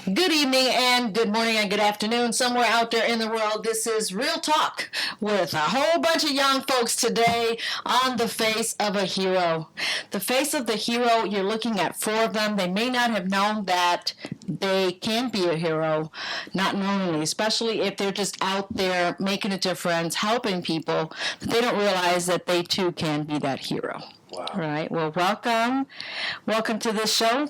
Good evening and good morning and good afternoon somewhere out there in the world. This is Real Talk with a whole bunch of young folks today on the face of a hero. The face of the hero, you're looking at four of them. They may not have known that they can be a hero, not knowingly, especially if they're just out there making a difference, helping people. They don't realize that they too can be that hero. Wow. All right. Well, welcome. Welcome to this show.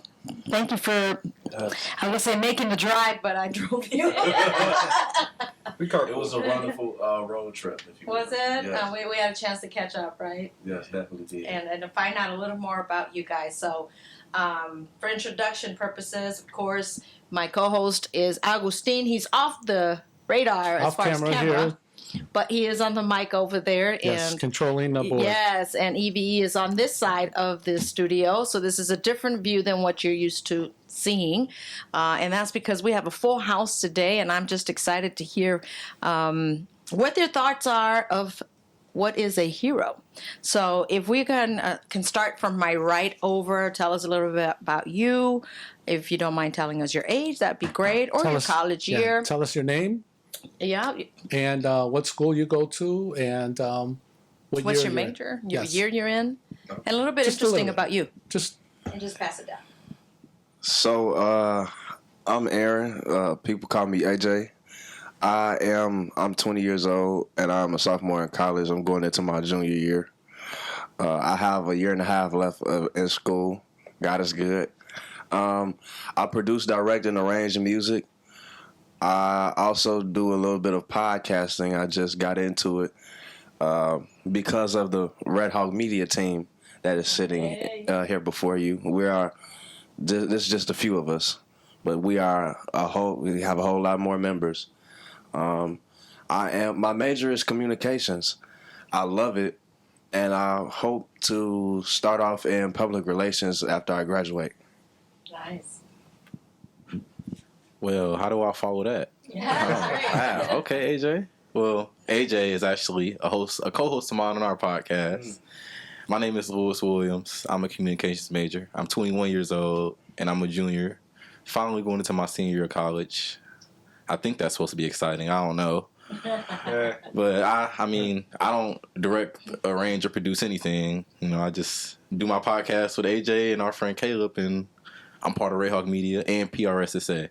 Thank you for, I was going to say making the drive, but I drove you. It was a wonderful road trip. If you Was it? Yes. We had a chance to catch up, right? Yes, definitely did. And to find out a little more about you guys. So, for introduction purposes, of course, my co-host is Augustine. He's off the radar as far as camera. Here. But he is on the mic over there. Yes, and controlling the board. Yes, and EVE is on this side of the studio. So this is a different view than what you're used to seeing. And that's because we have a full house today, and I'm just excited to hear what their thoughts are of what is a hero. So if we can start from my right over, tell us a little bit about you. If you don't mind telling us your age, that'd be great. Or your college year. Tell us your name. Yeah. And what school you go to, and what's your major, your year you're in, and a little bit interesting about you. And just pass it down. So I'm Aaron. People call me AJ. I'm 20 years old, and I'm a sophomore in college. I'm going into my junior year. I have a year and a half left in school. God is good. I produce, direct, and arrange music. I also do a little bit of podcasting. I just got into it because of the Red Hawk Media team that is sitting here before you. This is just a few of us, but we have a whole lot more members. My major is communications. I love it, and I hope to start off in public relations after I graduate. Nice. Well, how do I follow that? Yeah, wow. Okay, AJ. Well, AJ is actually a co-host of mine on our podcast. My name is Louis Williams. I'm a communications major. I'm 21 years old, and I'm a junior. Finally going into my senior year of college. I think that's supposed to be exciting. I don't know. But I mean, I don't direct, arrange, or produce anything. I just do my podcast with AJ and our friend Caleb, and I'm part of Red Hawk Media and PRSSA.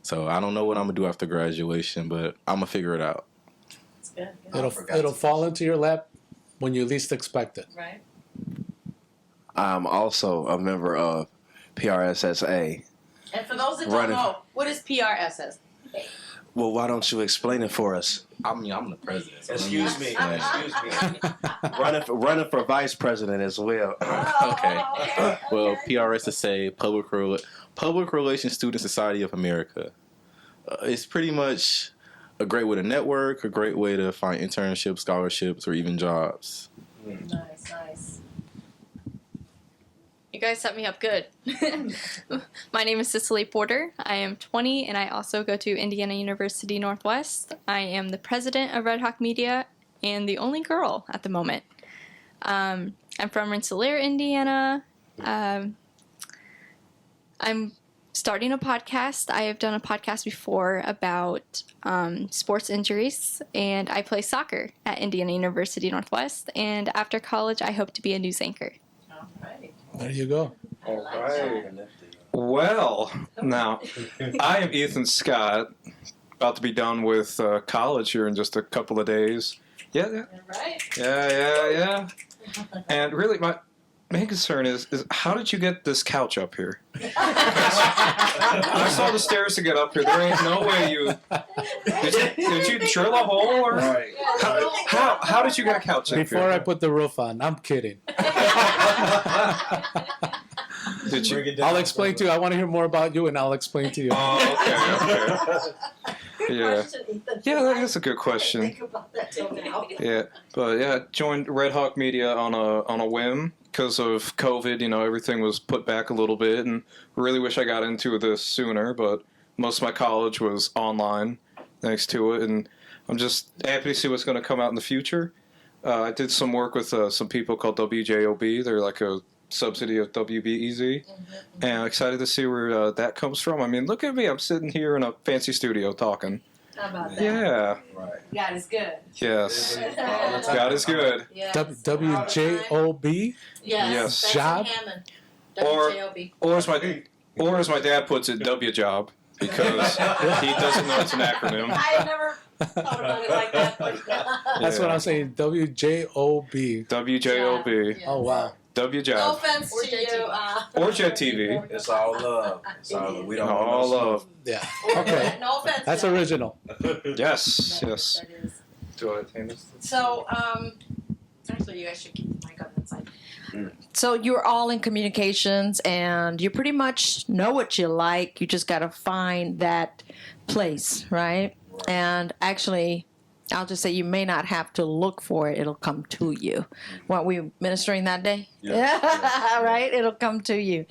So I don't know what I'm going to do after graduation, but I'm going to figure it out. That's good. It'll fall into your lap when you least expect it. Right. I'm also a member of PRSSA. And for those that don't know, what is PRSSA? Well, why don't you explain it for us? I mean, I'm the president. So Excuse me. Running for vice president as well. Okay. Well, PRSSA, Public Relations Student Society of America. It's pretty much a great way to network, a great way to find internships, scholarships, or even jobs. Nice. You guys set me up good. My name is Cicily Portor. I am 20, and I also go to Indiana University Northwest. I am the president of Red Hawk Media and the only girl at the moment. I'm from Rensselaer, Indiana. I'm starting a podcast. I have done a podcast before about sports injuries, and I play soccer at Indiana University Northwest. And after college, I hope to be a news anchor. All right. There you go. All right. Well, now, I am Ethan Scott, about to be done with college here in just a couple of days. Yeah. Right. Yeah. And really, my main concern is how did you get this couch up here? I saw the stairs to get up here. There ain't no way you... Did you drill a hole? Or Right. How did you get a couch up here? Before I put the roof on, I'm kidding. Did you? I'll explain to you. I want to hear more about you, and I'll explain to you. Oh, okay. Yeah. Yeah, that's a good question. Think about that till now. Yeah, but yeah, joined Red Hawk Media on a whim because of COVID. Everything was put back a little bit, and really wish I got into this sooner. But most of my college was online, thanks to it, and I'm just happy to see what's going to come out in the future. I did some work with some people called WJOB. They're like a subsidy of WBEZ. And I'm excited to see where that comes from. I mean, look at me. I'm sitting here in a fancy studio talking. How about that? Yeah. Right. God is good. Yes. God is good. Yes. WJOB? Yes. That's Job? in Hammond. Or- WJOB. Or as my dad puts it, W job, because he doesn't know it's an acronym. I had never thought about it like that. But That's what Yeah. I'm saying. WJOB. WJOB. Yeah. Oh, wow. W No job. offense to you. Or Jet TV. It's all love. It's all, we don't want All no love. Yeah. Okay. No offense. That's Jeff. original. Yes. Yes. That is. Do I take this? So, actually, you guys should keep the mic on that side. So you're all in communications, and you pretty much know what you like. You just got to find that place, right? And actually, I'll just say you may not have to look for it; it'll come to you. Weren't we ministering that day? Yeah. Right. It'll come to you.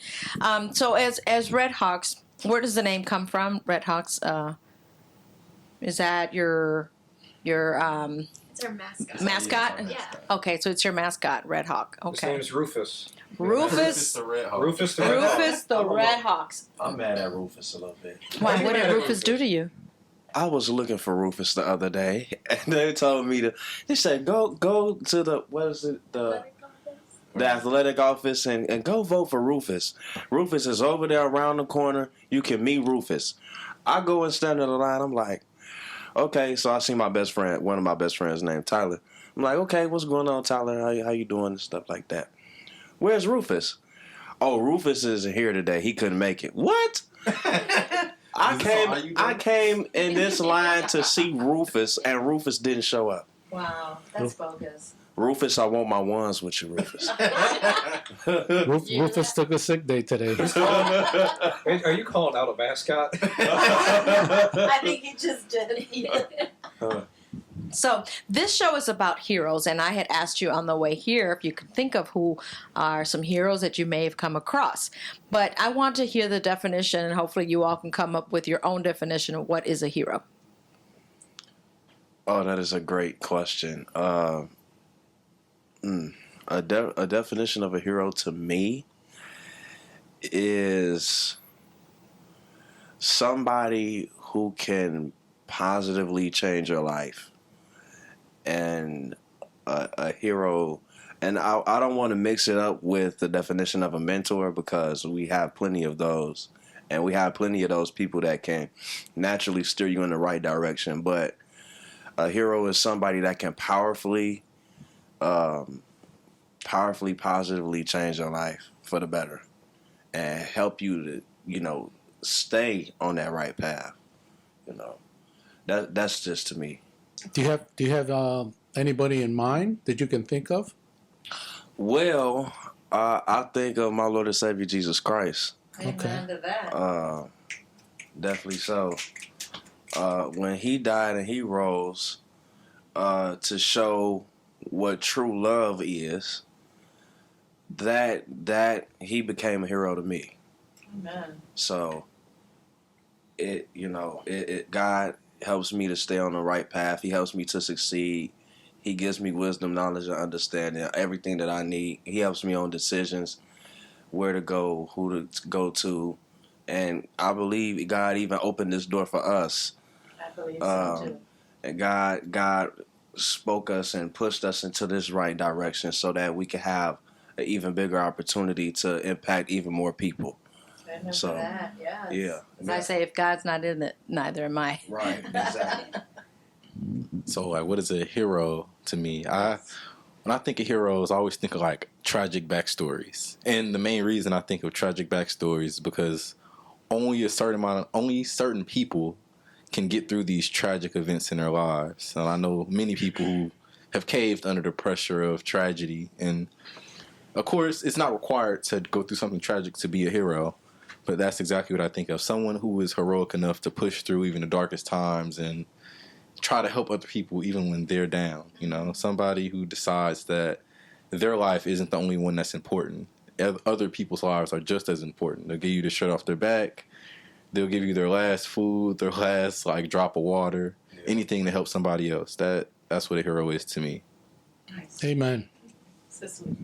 So as Red Hawks, where does the name come from? Red Hawks. Is that your It's our mascot. mascot? Yeah. Okay, so it's your mascot, Red Hawk. His Okay. name is Rufus. Rufus. the Red Hawk. Rufus the Red Hawk. Rufus the Red Hawks. I'm mad at Rufus a little bit. Why? What did Rufus do to you? I was looking for Rufus the other day, and they told me to. They said go to the what is it the athletic office and go vote for Rufus. Rufus is over there around the corner. You can meet Rufus. I go and stand in the line. I'm like, okay. So I see my best friend, one of my best friends named Tyler. I'm like, okay, what's going on, Tyler? How you doing and stuff like that. Where's Rufus? Oh, Rufus isn't here today. He couldn't make it. What? I came in this line to see Rufus, and Rufus didn't show up. Wow, that's bogus. Rufus, I want my ones with you, Rufus. Rufus took a sick day today. Wait, are you calling out a mascot? I think he just did. So this show is about heroes, and I had asked you on the way here if you could think of who are some heroes that you may have come across. But I want to hear the definition, and hopefully you all can come up with your own definition of what is a hero. Oh, that is a great question. A definition of a hero to me is somebody who can positively change your life. And a hero, and I don't want to mix it up with the definition of a mentor, because we have plenty of those, and we have plenty of those people that can naturally steer you in the right direction. But a hero is somebody that can powerfully, positively change your life for the better and help you to, stay on that right path. That's just to me. Do you have anybody in mind that you can think of? Well, I think of my Lord and Savior Jesus Christ. Okay. To that. Definitely so. When he died and he rose to show what true love is, that he became a hero to me. Amen. So God helps me to stay on the right path. He helps me to succeed. He gives me wisdom, knowledge, and understanding, everything that I need. He helps me on decisions, where to go, who to go to. And I believe God even opened this door for us. I believe so too. And God spoke us and pushed us into this right direction so that we can have an even bigger opportunity to impact even more people. Amen So, for that, yes. Yeah. As I say, if God's not in it, neither am I. Right, exactly. So, like, what is a hero to me? When I think of heroes, I always think of, like, tragic backstories. And the main reason I think of tragic backstories is because only certain people can get through these tragic events in their lives. And I know many people who have caved under the pressure of tragedy. And, of course, it's not required to go through something tragic to be a hero. But that's exactly what I think of. Someone who is heroic enough to push through even the darkest times and try to help other people even when they're down. Somebody who decides that their life isn't the only one that's important. Other people's lives are just as important. They'll give you the shirt off their back. They'll give you their last food, their last drop of water, anything to help somebody else. That's what a hero is to me. Nice. Amen. Cicely.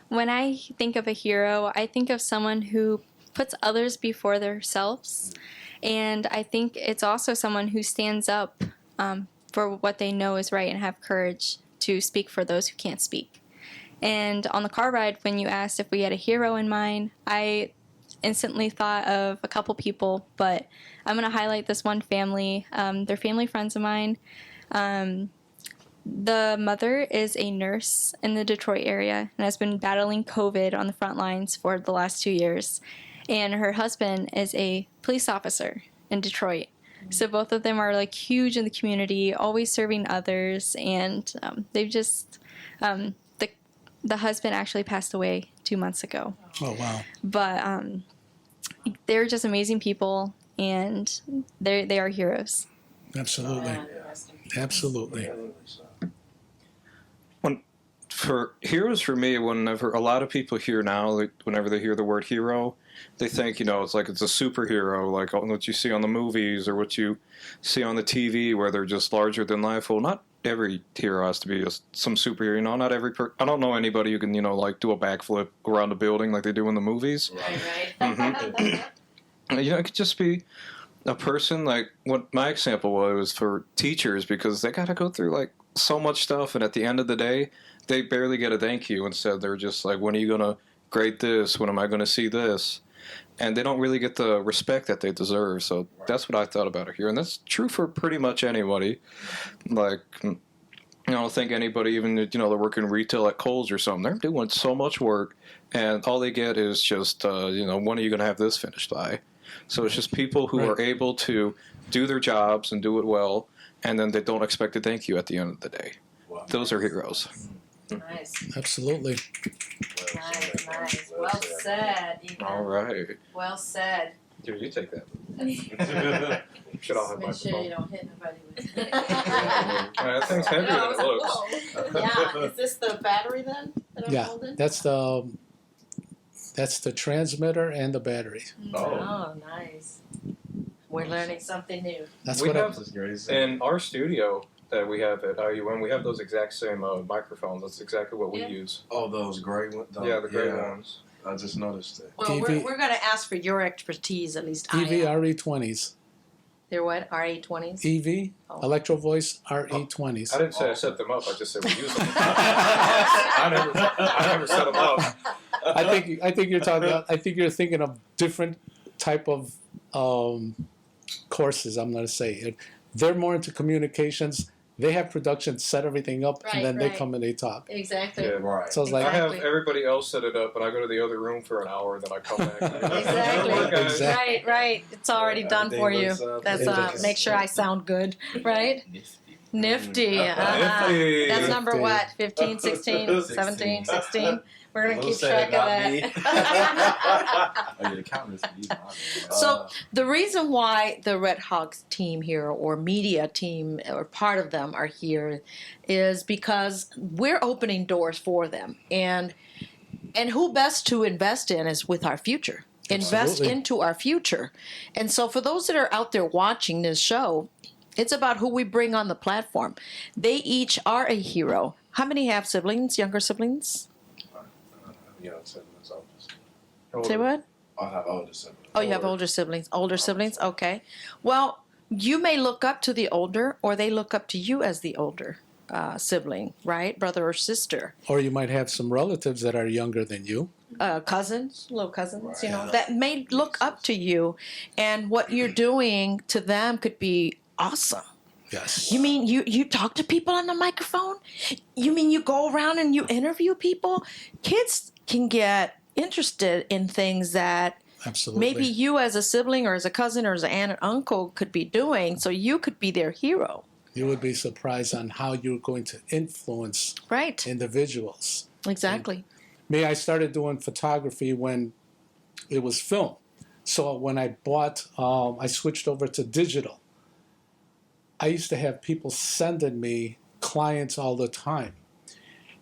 When I think of a hero, I think of someone who puts others before themselves. And I think it's also someone who stands up for what they know is right and have courage to speak for those who can't speak. And on the car ride, when you asked if we had a hero in mind, I instantly thought of a couple people, but I'm going to highlight this one family. They're family friends of mine. The mother is a nurse in the Detroit area and has been battling COVID on the front lines for the last 2 years. And her husband is a police officer in Detroit. So both of them are like huge in the community, always serving others. And they've just, the husband actually passed away 2 months ago. Oh, wow. But they're just amazing people, and they are heroes. Absolutely. Absolutely. For heroes, for me, whenever a lot of people hear now, like, whenever they hear the word hero, they think, it's like it's a superhero, like what you see on the movies or what you see on the TV, where they're just larger than life. Well, not every hero has to be some superhero. Not every. I don't know anybody who can, like do a backflip around a building like they do in the movies. Right. Mm-hmm. It could just be a person, like what my example was for teachers, because they got to go through like so much stuff, and at the end of the day, they barely get a thank you. Instead, they're just like, when are you going to grade this? When am I going to see this? And they don't really get the respect that they deserve. So that's what I thought about it here. And that's true for pretty much anybody. Like, I don't think anybody, even, they're working retail at Kohl's or something, they're doing so much work, and all they get is just, when are you going to have this finished by? So it's just people who are able to do their jobs and do it well, and then they don't expect a thank you at the end of the day. Wow. Those are heroes. Nice. Absolutely. Nice. Well said, Ethan. All right. Well said. Dude, you take that. Should all have Make sure you don't hit nobody with it. That thing's heavier than it looks. Yeah. Is this the battery then that I'm holding? That's the transmitter and the battery. Oh, nice. We're learning something new. That's we what have in our studio that we have at IUM. We have those exact same microphones. That's exactly what we use. Oh, those gray ones. Yeah, the gray ones. I just noticed it. Well, we're going to ask for your expertise, at least I EV am. RE20s. They're what? RA20s? EV, Electro Voice RE20s. I didn't say I set them up. I just said we use them. I never set them up. I think you're talking about, I think you're thinking of different type of courses, I'm going to say. They're more into communications. They have production, set everything up, and then they come and they talk. Exactly. Yeah. Right. So it's like, I have everybody else set it up, and I go to the other room for an hour, and then I come back. Exactly. Right. It's already done for you. That's make sure I sound good, right? Nifty. Nifty. That's number what? 15, 16, 17, 16? We're going to keep track of that. So the reason why the Red Hawks team here, or media team, or part of them are here, is because we're opening doors for them. And who best to invest in is with our future. Invest into our future. And so for those that are out there watching this show, it's about who we bring on the platform. They each are a hero. How many have siblings, younger siblings? Say what? I have older siblings. Oh, you have older siblings. Older siblings? Okay. Well, you may look up to the older, or they look up to you as the older sibling, right? Brother or sister. or you might have some relatives that are younger than you. Cousins, little cousins, that may look up to you, and what you're doing to them could be awesome. Yes. You mean you talk to people on the microphone? You mean you go around and you interview people? Kids can get interested in things that Absolutely. maybe you as a sibling or as a cousin or as an aunt and uncle could be doing, so you could be their hero. You would be surprised on how you're going to influence Right. individuals. Exactly. Me, I started doing photography when it was film. So when I I switched over to digital. I used to have people sending me clients all the time.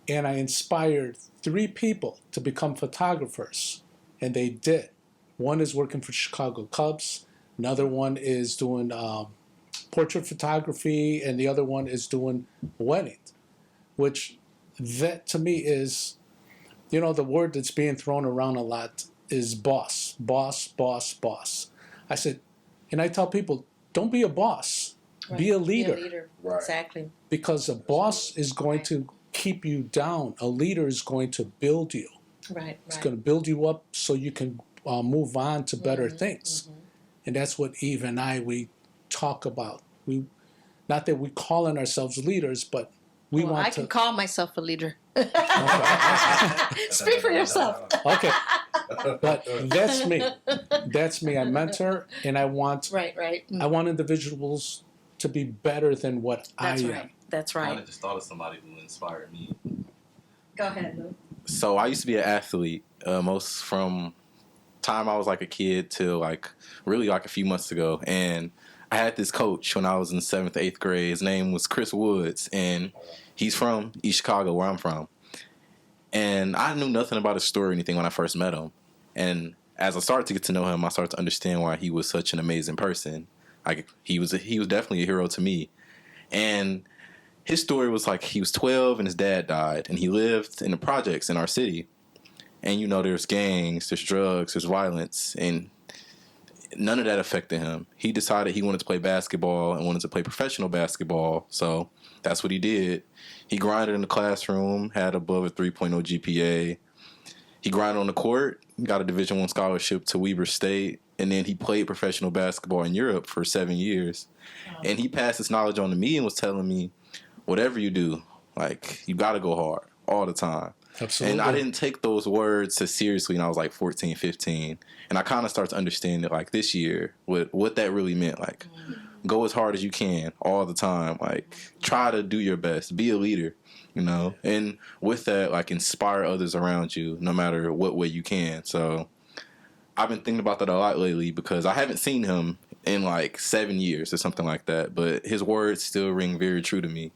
And I inspired 3 people to become photographers. And they did. One is working for Chicago Cubs. Another one is doing portrait photography. And the other one is doing weddings. Which that to me is the word that's being thrown around a lot is boss, boss, boss, boss. I said, and I tell people, don't be a boss, be a leader. Right. Exactly. Because a boss is going to keep you down. A leader is going to build you. Right. It's going to build you up so you can move on to better things. And that's what Eve and we talk about. Not that we calling ourselves leaders, but we want I to. can call myself a leader. Speak for yourself. Okay, but that's me. That's me. I mentor, and I want. Right. I want individuals to be better than what That's I am. right. That's I right. just thought of somebody who inspired me. Go ahead, Lou. So I used to be an athlete, most from time I was like a kid till like really like a few months ago, and I had this coach when I was in 7th, 8th grade. His name was Chris Woods, and he's from East Chicago, where I'm from. And I knew nothing about his story or anything when I first met him. And as I started to get to know him, I started to understand why he was such an amazing person. Like he was definitely a hero to me. And his story was like he was 12 and his dad died, and he lived in the projects in our city. And there's gangs, there's drugs, there's violence, and none of that affected him. He decided he wanted to play basketball and wanted to play professional basketball, so that's what he did. He grinded in the classroom, had above a 3.0 GPA. He grinded on the court, got a Division I scholarship to Weber State, and then he played professional basketball in Europe for 7 years. And he passed his knowledge on to me and was telling me, whatever you do, like, you got to go hard all the time. Absolutely. And I didn't take those words as seriously when I was like 14, 15. And I kind of started to understand it like this year, what that really meant. Like, go as hard as you can all the time. Like, try to do your best. Be a leader, And with that, like, inspire others around you no matter what way you can. So I've been thinking about that a lot lately because I haven't seen him in like 7 years or something like that. But his words still ring very true to me.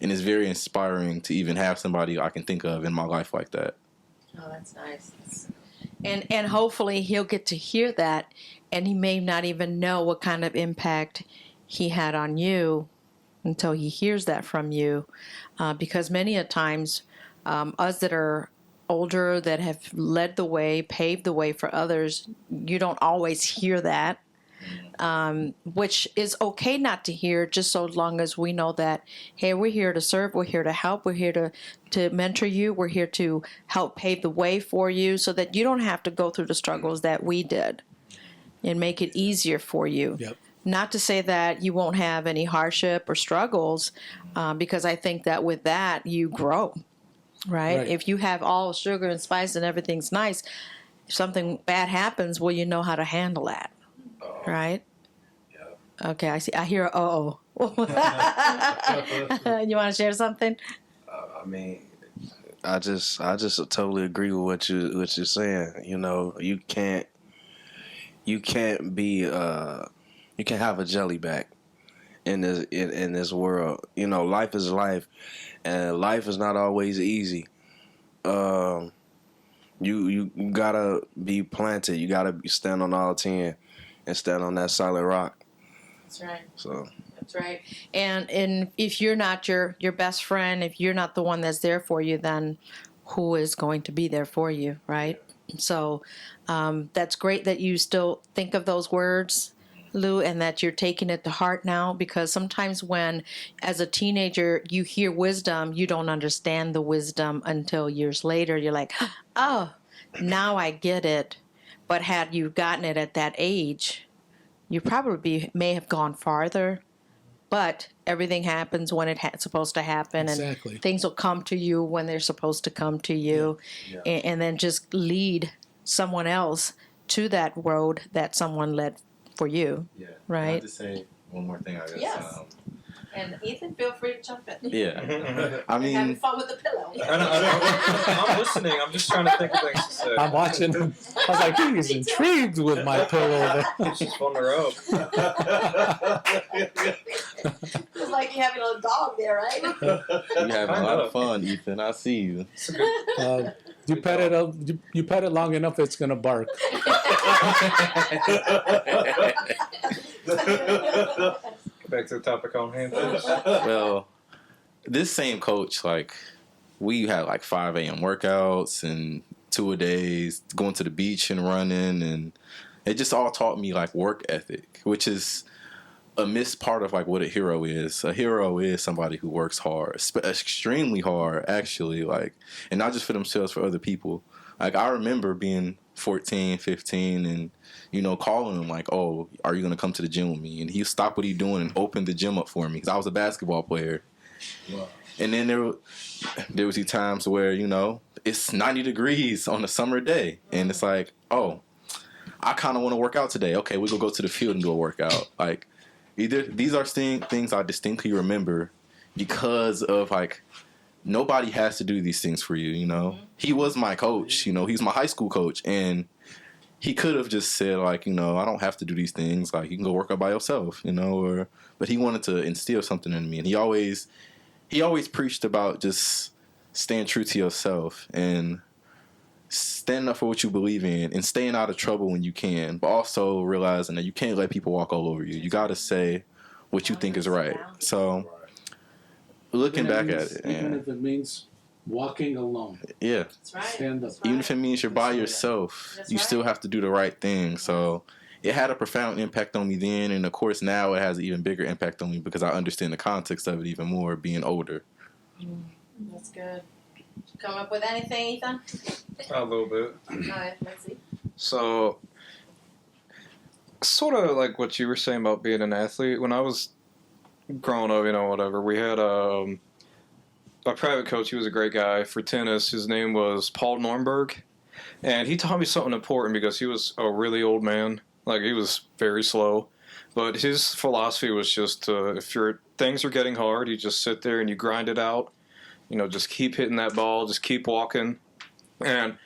And it's very inspiring to even have somebody I can think of in my life like that. Oh, that's nice. And hopefully he'll get to hear that, and he may not even know what kind of impact he had on you until he hears that from you. Because many a times, us that are older, that have led the way, paved the way for others, you don't always hear that. Which is okay not to hear, just so long as we know that, hey, we're here to serve, we're here to help, we're here to mentor you, we're here to help pave the way for you so that you don't have to go through the struggles that we did and make it easier for you. Yep. Not to say that you won't have any hardship or struggles, because I think that with that, you grow, right? If you have all sugar and spice and everything's nice, if something bad happens, well, you know how to handle that. Right? Yeah. Okay, I see. I hear oh. You want to share something? I mean, I just totally agree with what you're saying. You can't be you can't have a jelly back in this world. Life is life, and life is not always easy. You gotta be planted. You gotta stand on all 10. And stand on that solid rock. That's right. So that's right. And if you're not your best friend, if you're not the one that's there for you, then who is going to be there for you, right? So that's great that you still think of those words, Lou, and that you're taking it to heart now, because sometimes when, as a teenager, you hear wisdom, you don't understand the wisdom until years later. You're like, oh, now I get it. But had you gotten it at that age, you probably may have gone farther. But everything happens when it's supposed to happen. Exactly. And things will come to you when they're supposed to come to you. Yeah. And then just lead someone else to that road that someone led for you. Yeah. Right? Can I just say one more thing, I guess? Yes. And Ethan, feel free to jump in. Yeah. I mean, Having fun with the pillow. I'm listening. I'm just trying to think of things to say. I'm watching him. I was like, he's intrigued with my pillow. It's just fun to rub. It's like you're having a dog there, right? you're having a lot of fun, Ethan. I see you. You pet it long enough, it's gonna bark. Back to the topic on hand. Well, this same coach, like, we had like 5 a.m. workouts and 2-a-days, going to the beach and running, and it just all taught me like work ethic, which is a missed part of like what a hero is. A hero is somebody who works hard, extremely hard, actually, like, and not just for themselves, for other people. Like, I remember being 14, 15, and, you know, calling him like, oh, are you going to come to the gym with me? And he stopped what he doing and opened the gym up for me because I was a basketball player. Wow. And then there was these times where, you know, it's 90 degrees on a summer day, and it's like, oh, I kind of want to work out today. Okay, we're going to go to the field and do a workout. Like, either these are things I distinctly remember because of, like, nobody has to do these things for you, you know? He was my coach, you know? He's my high school coach, and he could have just said, like, you know, I don't have to do these things. Like, you can go work out by yourself, you know? But he wanted to instill something in me, and he always preached about just staying true to yourself and standing up for what you believe in and staying out of trouble when you can, but also realizing that you can't let people walk all over you. You got to say what you think is right. So, looking back at it, even if it means walking alone. Yeah. That's right. Stand up. Even if it means you're by yourself, you still have to do the right thing. So, it had a profound impact on me then, and of course now it has an even bigger impact on me because I understand the context of it even more being older. That's good. Come up with anything, Ethan? A little bit. All right, let's see. So, sort of like what you were saying about being an athlete. When I was growing up, you know, whatever, we had a private coach. He was a great guy for tennis. His name was Paul Nornberg. And he taught me something important because he was a really old man. Like, he was very slow. But his philosophy was just if things are getting hard, you just sit there and you grind it out. You know, just keep hitting that ball, just keep walking. And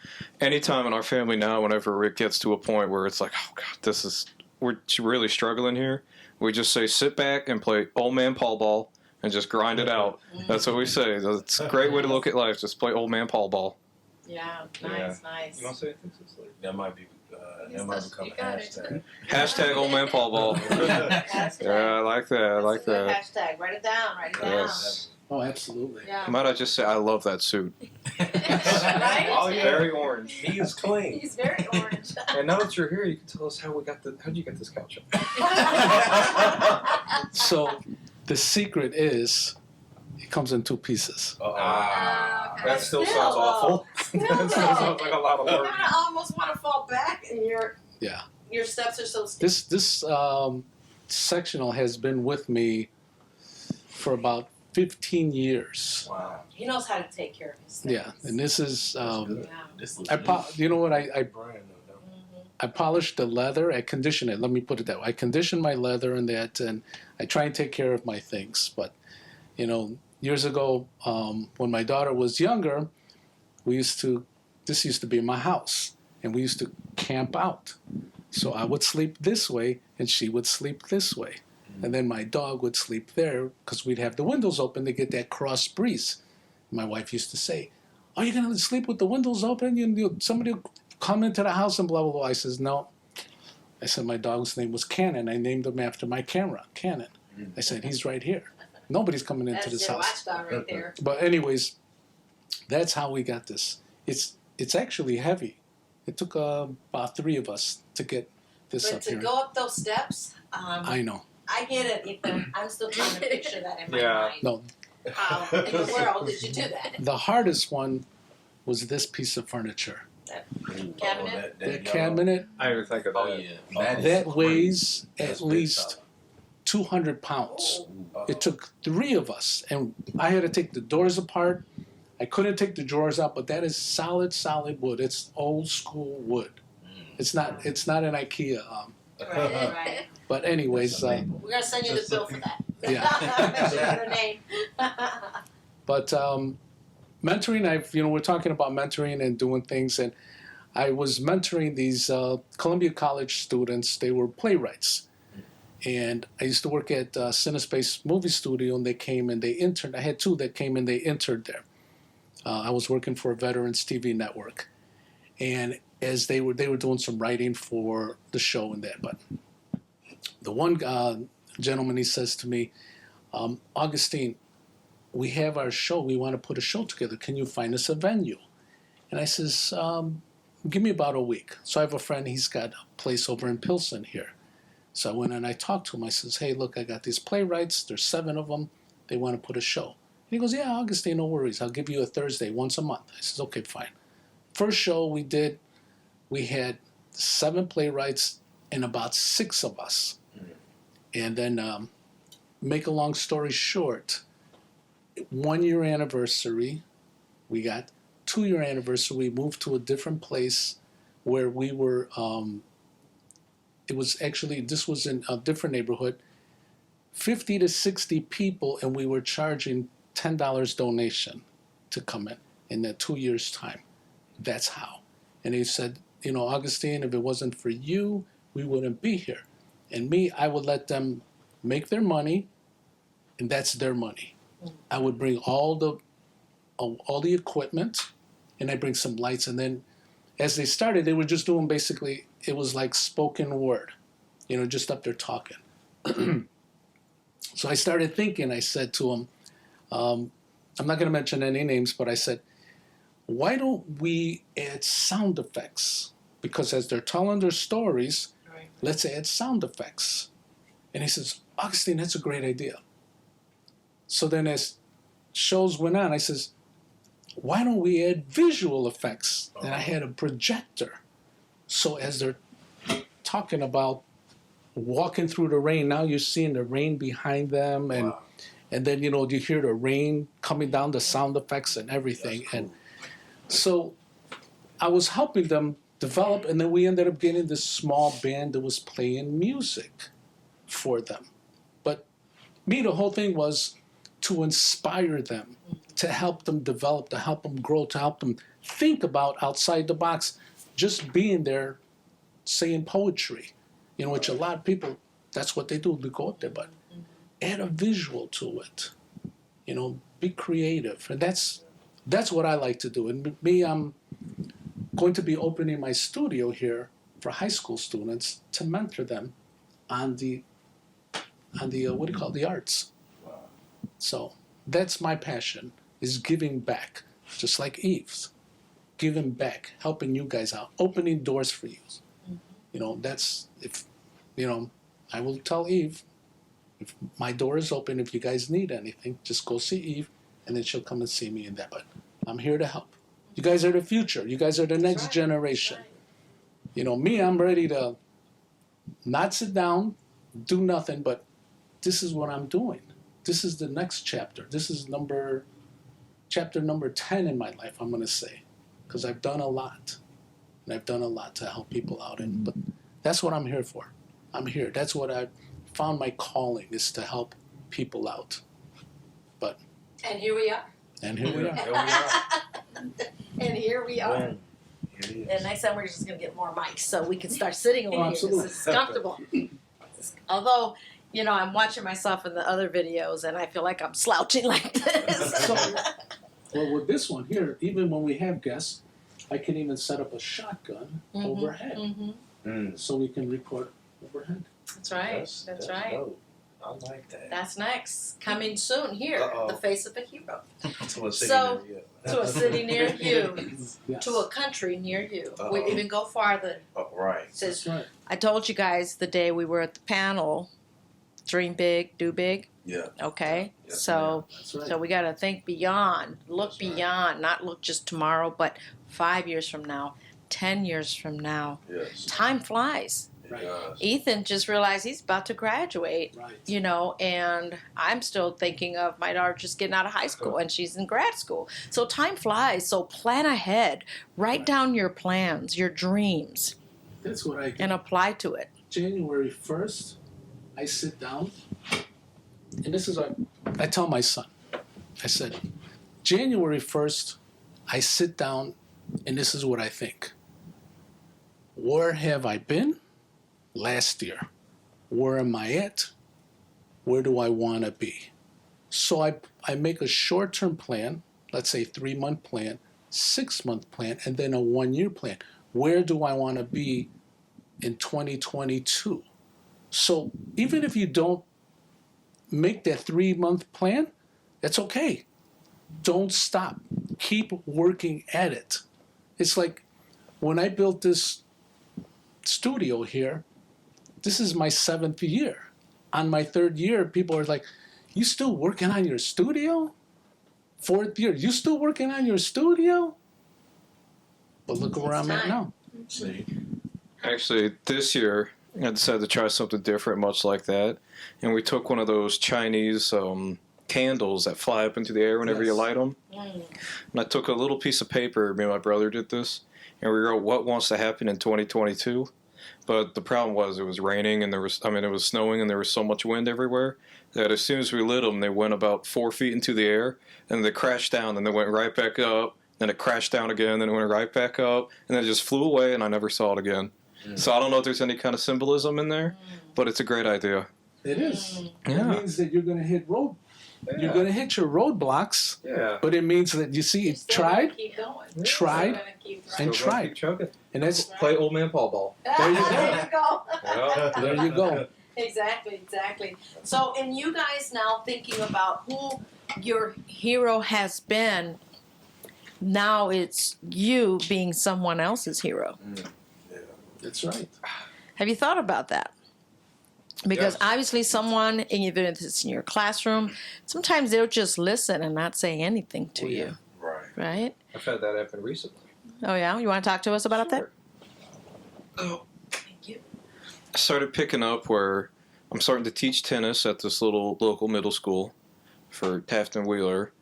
anytime in our family now, whenever it gets to a point where it's like, oh, God, we're really struggling here, we just say, sit back and play old man Paul ball and just grind it out. That's what we say. It's a great way to look at life. Just play old man Paul ball. Yeah, nice. You want to say anything? That might be. That might become a hashtag. Hashtag old man Paul ball. Yeah, I like that. I like that. Hashtag. Write it down. Yes. Oh, absolutely. Yeah. Might I just say, I love that suit. Right? Oh yeah, Very orange. he is clean. He's very orange. And now that you're here, you can tell us how'd you get this couch up? So the secret is it comes in 2 pieces. Okay. That still Still, sounds awful. Still, That still sounds like a lot of You work. kind of almost want to fall back, and your steps are so steep. This sectional has been with me for about 15 years. Wow. He knows how to take care of his things. Yeah, and this is Yeah. This you know what I brand though. I polish the leather. I condition it. Let me put it that way. I condition my leather and that, and I try and take care of my things. But, you know, years ago, when my daughter was younger, this used to be my house, and we used to camp out. So I would sleep this way, and she would sleep this way. And then my dog would sleep there because we'd have the windows open to get that cross breeze. My wife used to say, "Are you going to sleep with the windows open? Somebody will come into the house and blah, blah, blah." I says, "No." I said, my dog's name was Cannon. I named him after my camera, Cannon. I said, he's right here. Nobody's coming into That's this your house. watchdog right there. But anyways, that's how we got this. It's actually heavy. It took about 3 of us to get this But up to here. go up those steps, I know. I get it, Ethan. I'm still trying to picture that in my Yeah. mind. No, How in the world did you do that? the hardest one was this piece of furniture. Cabinet? That cabinet, I didn't even think of that. Oh yeah. that weighs That's at big least stuff. 200 pounds. It took 3 of us, and I had to take the doors apart. I couldn't take the drawers out, but that is solid wood. It's old school wood. It's not an IKEA. Right. But anyways, We're gonna send you the bill for that. Yeah. Mention your name. but mentoring. We're talking about mentoring and doing things, and I was mentoring these Columbia College students. They were playwrights, and I used to work at Cinespace Movie Studio, and they came and they interned. I had 2 that came and they interned there. I was working for a Veterans TV network, and as they were doing some writing for the show and that. But the one gentleman, he says to me, "Augustine, we have our show. We want to put a show together. Can you find us a venue? And I says, give me about a week. So I have a friend, he's got a place over in Pilsen here. So I went and I talked to him. I says, hey, look, I got these playwrights. There's 7 of them. They want to put a show. And he goes, yeah, Augustine, no worries. I'll give you a Thursday once a month. I says, okay, fine. First show we did, we had 7 playwrights and about 6 of us. And then, make a long story short, 1-year anniversary, we got 2-year anniversary, we moved to a different place where we were, this was in a different neighborhood, 50 to 60 people, and we were charging $10 donation to come in that 2 years' time. That's how. And he said, Augustine, if it wasn't for you, we wouldn't be here. And me, I would let them make their money, and that's their money. I would bring all the equipment, and I bring some lights, and then as they started, they were just doing basically, it was like spoken word, just up there talking. So I started thinking, I said to them, I'm not going to mention any names, but I said, why don't we add sound effects? Because as they're telling their stories, let's add sound effects. And he says, Augustine, that's a great idea. So then as shows went on, I says, why don't we add visual effects? And I had a projector. So as they're talking about walking through the rain, now you're seeing the rain behind them. And then, you hear the rain coming down, the sound effects and everything. Cool. And so I was helping them develop, and then we ended up getting this small band that was playing music for them. But me, the whole thing was to inspire them, to help them develop, to help them grow, to help them think about outside the box, just being there saying poetry, which a lot of people, that's what they do, they go up there, but add a visual to it, be creative. And that's what I like to do. And me, I'm going to be opening my studio here for high school students to mentor them on the the arts. Wow. So that's my passion, is giving back, just like Eve's, giving back, helping you guys out, opening doors for you. That's I will tell Eve, if my door is open, if you guys need anything, just go see Eve, and then she'll come and see me in that. But I'm here to help. You guys are the future. You guys are the next generation. Me, I'm ready to not sit down, do nothing, but this is what I'm doing. This is the next chapter. This is chapter number 10 in my life, I'm going to say, because I've done a lot. And I've done a lot to help people out. But that's what I'm here for. I'm here. That's what I found my calling, is to help people out. And here we are. And here we are. And here we are. And next time we're just going to get more mics so we can start sitting over here. Absolutely. This is comfortable. Although, I'm watching myself in the other videos and I feel like I'm slouching like this. Well, with this one here, even when we have guests, I can even set up a shotgun overhead. So we can record overhead. That's right. That's right. Dope. I like that. That's next. Coming soon here, The Face of a Hero. To a city So- near you. To a city near you. Yes. To a country near you. Uh-oh. We even go farther. Oh, right. Says, That's right. I told you guys the day we were at the panel, dream big, do big. Yeah. Okay? Yes, So That's right. So we got to think beyond, look That's right. beyond, not look just tomorrow, but 5 years from now, 10 years from now. Yes. Time flies. It Right. does. Ethan just realized he's about to graduate, Right. and I'm still thinking of my daughter just getting out of high school and she's in grad school. So time flies. So plan ahead. Write down your plans, your dreams, That's what I do. and apply to it. January 1st, I sit down, and this is what I tell my son. I said, January 1st, I sit down, and this is what I think. Where have I been last year? Where am I at? Where do I want to be? So I make a short-term plan, let's say 3-month plan, 6-month plan, and then a 1-year plan. Where do I want to be in 2022? So even if you don't make that 3-month plan, It's okay. Don't stop. Keep working at it. It's like when I built this studio here, this is my 7th year. On my 3rd year, people are like, you still working on your studio? 4th year, you still working on your studio? But look where I'm at now. Actually, this year, I decided to try something different, much like that. And we took one of those Chinese candles that fly up into the air whenever you light them. And I took a little piece of paper, me and my brother did this, and we wrote what wants to happen in 2022. But the problem was it was raining and it was snowing and there was so much wind everywhere that as soon as we lit them, they went about 4 feet into the air and they crashed down and they went right back up. Then it crashed down again, then it went right back up, and then it just flew away and I never saw it again. So I don't know if there's any kind of symbolism in there, but it's a great idea. It is. Yeah. It means that you're going to hit You're going to hit your roadblocks. Yeah. But it means that you see, it tried, tried, and Still tried. keep chugging. And that's Play old man Paul ball. there you go. There you go. Yeah. There you go. Exactly. So, and you guys now thinking about who your hero has been, now it's you being someone else's hero. That's right. Have you thought about that? Because Yes. obviously someone, even if it's in your classroom, sometimes they'll just listen and not say anything to you, Right. right? I've had that happen recently. Oh yeah? You want to talk to us about that? Oh. Thank you. I started picking up where I'm starting to teach tennis at this little local middle school for Taft and Wheeler.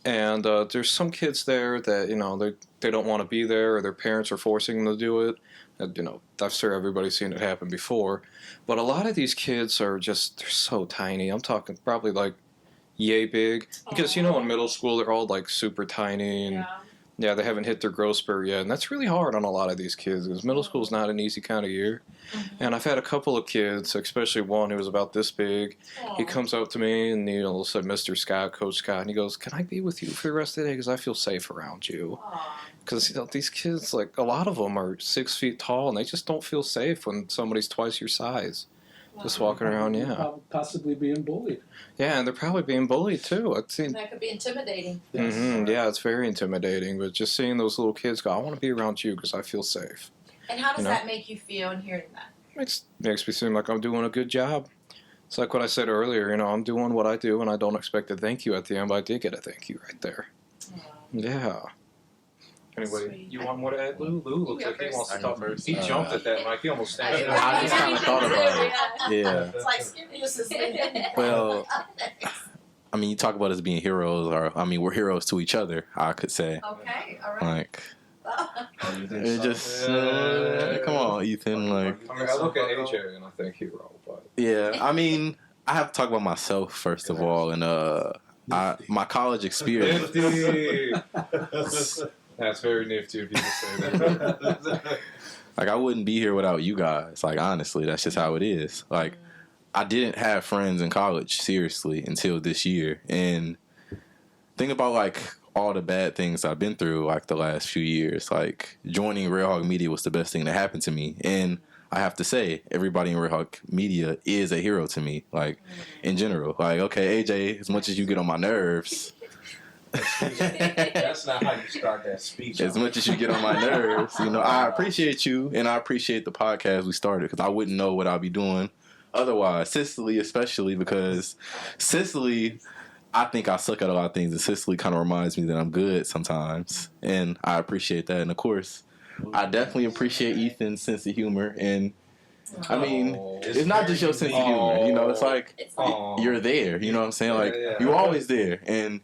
And there's some kids there that, they don't want to be there or their parents are forcing them to do it. And, I'm sure everybody's seen it happen before. But a lot of these kids are they're so tiny. I'm talking probably like yay big. Because, in middle school, they're all like super tiny and yeah, they haven't hit their growth spurt yet. And that's really hard on a lot of these kids because middle school is not an easy kind of year. And I've had a couple of kids, especially one who was about this big. He comes up to me and, said, Mr. Scott, Coach Scott, and he goes, can I be with you for the rest of the day? Because I feel safe around you. Because, these kids, like, a lot of them are 6 feet tall and they just don't feel safe when somebody's twice your size. Just walking around, yeah. Possibly being bullied. Yeah, and they're probably being bullied, too. I've seen. That could be intimidating. Yeah, it's very intimidating. But just seeing those little kids go, I want to be around you because I feel safe. And how does You know? that make you feel in hearing that? Makes me seem like I'm doing a good job. It's like what I said earlier, I'm doing what I do and I don't expect a thank you at the end, but I did get a thank you right there. Yeah. Anyway, Sweet. you want more to add, Lou? Lou looks You like go he wants to first. I talk go first. He jumped at that mic. He almost snatched it. I just kind of thought about it. Yeah. It's like stimulus is Well, you talk about us being heroes, or we're heroes to each other. I could say, Okay, all right. like, You think it so? just Yeah. come on, Ethan. Like, I look at AJ and I think hero, but yeah. I have to talk about myself first of all, and my college experience. nifty. That's very nifty of you to say that. Like, I wouldn't be here without you guys. Like, honestly, that's just how it is. Like, I didn't have friends in college, seriously, until this year. And think about, like, all the bad things I've been through, like, the last few years. Like, joining Red Hawk Media was the best thing that happened to me. And I have to say, everybody in Red Hawk Media is a hero to me, like, in general. Like, okay, AJ, as much as you get on my nerves... That's not how you start that speech. As much as you get on my nerves, I appreciate you and I appreciate the podcast we started because I wouldn't know what I'd be doing otherwise. Cicely, especially because Cicely, I think I suck at a lot of things, and Cicely kind of reminds me that I'm good sometimes, and I appreciate that. And of course, I definitely appreciate Ethan's sense of humor, and it's not just your sense of humor. It's like you're there. You know what I'm saying? Like you're always there, and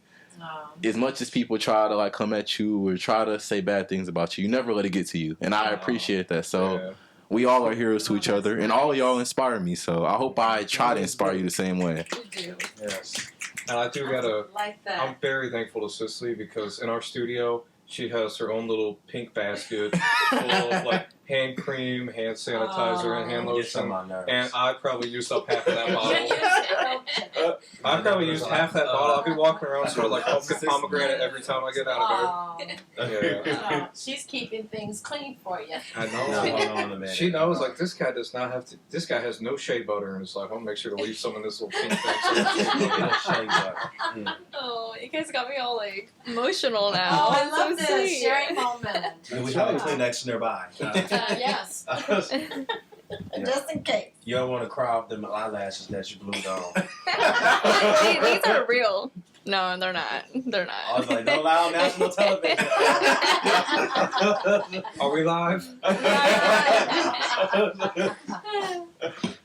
as much as people try to like come at you or try to say bad things about you, you never let it get to you, and I appreciate that. So we all are heroes to each other, and all of y'all inspire me. So I hope I try to inspire you the same way. Yes. And I do gotta. Like that. I'm very thankful to Cicely because in our studio she has her own little pink basket full of like hand cream, hand sanitizer, and hand Get some lotion. on nerves. And I probably used up half of that bottle. I probably used half that bottle. I'll be walking around sort of like pomegranate every time I get out of here. Yeah. She's keeping things clean for you. I Hold on a know. minute. She knows, like, this guy does not have to. This guy has no shea butter in his life. I'm gonna make sure to leave some in this little pink thing. Oh, you guys got me all like emotional now. Oh, I It's love so this sweet. sharing moment. Do we have a Kleenex nearby? Yes. Just in case. You don't want to cry off them eyelashes that you glued on. These are real. No, they're not. They're not. I was like, don't lie on national television. Are we live?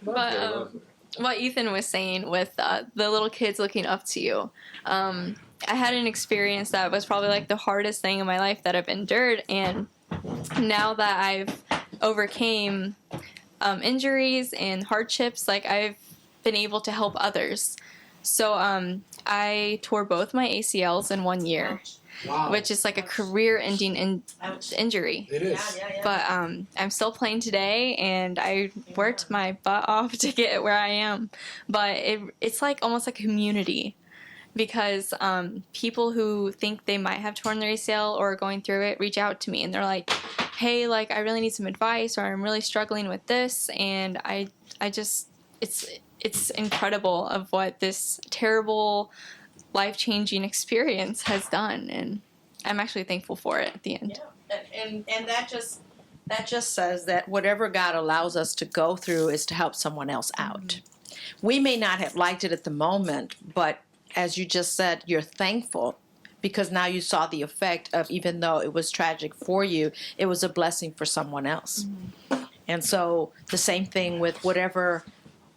But what Ethan was saying with the little kids looking up to you, I had an experience that was probably like the hardest thing in my life that I've endured, and now that I've overcame injuries and hardships, like I've been able to help others. So I tore both my ACLs in 1 year, Wow. which is like a career-ending injury. It is. But I'm still playing today, and I worked my butt off to get where I am. But it's like almost like a community, because people who think they might have torn their ACL or are going through it reach out to me, and they're like, hey, like, I really need some advice, or I'm really struggling with this. And I just, it's incredible of what this terrible, life-changing experience has done, and I'm actually thankful for it at the end. Yeah. And that just says that whatever God allows us to go through is to help someone else out. We may not have liked it at the moment, but as you just said, you're thankful because now you saw the effect of, even though it was tragic for you, it was a blessing for someone else. And so the same thing with whatever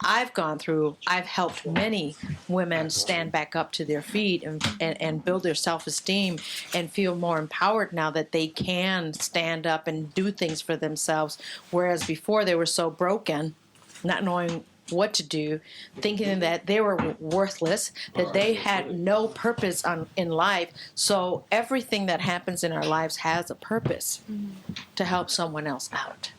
I've gone through. I've helped many women stand back up to their feet and build their self-esteem and feel more empowered now that they can stand up and do things for themselves, whereas before they were so broken, not knowing what to do, thinking that they were worthless, that they had no purpose in life. So everything that happens in our lives has a purpose to help someone else out.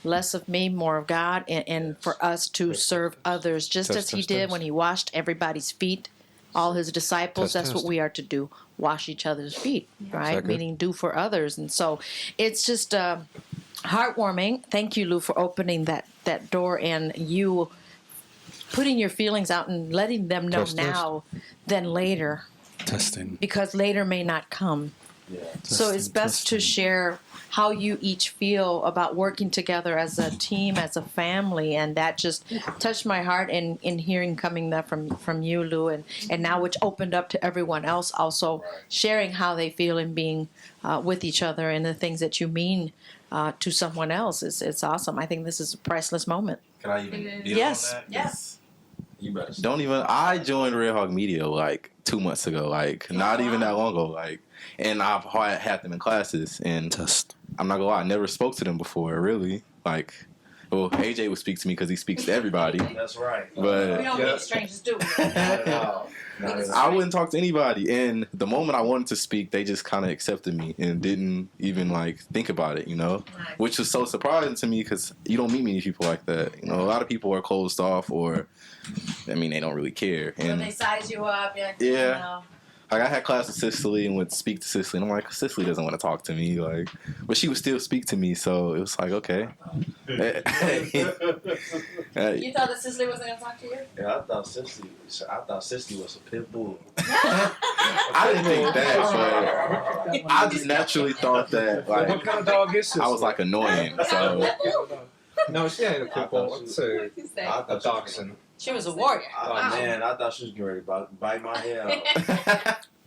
Less of me, more of God, and for us to serve others, just as he did when he washed everybody's feet, all his disciples. That's what we are to do, wash each other's feet, right? Meaning do for others. And so it's just heartwarming. Thank you, Lou, for opening that door and you putting your feelings out and letting them know now than later, Testing. because later may not come. So it's best to share how you each feel about working together as a team, as a family, and that just touched my heart in hearing coming that from you, Lou, and now which opened up to everyone else also sharing how they feel and being with each other and the things that you mean to someone else. It's awesome. I think this is a priceless moment. Can I even deal Yes. on that? Yes. You better. Don't even. I joined Red Hawk Media like 2 months ago, like not even that long ago, like, and I've had them in classes, and I'm not gonna lie, I never spoke to them before, really. Like, well, AJ would speak to me because he speaks to everybody, That's right. but We don't meet strangers, do we? Not at all. Not at all. I wouldn't talk to anybody. And the moment I wanted to speak, they just kind of accepted me and didn't even like think about it, you know, which was so surprising to me because you don't meet many people like that. You know, a lot of people are closed off, or I mean, they don't really care. When And they size you up, Yeah. you know. like I had class with Cicily and would speak to Cicily, and I'm like, Cicily doesn't want to talk to me, like, but she would still speak to me, so it was like, okay. You thought that Cicely wasn't going to talk to you? Yeah, I thought Cicely was a pit bull. I didn't think that, but I just naturally thought that, What like, kind of dog is this? I was like annoying, so No, she ain't a pit bull. Let's say I a thought dachshund. She was a warrior. Oh man, I thought she was getting ready to bite my head off.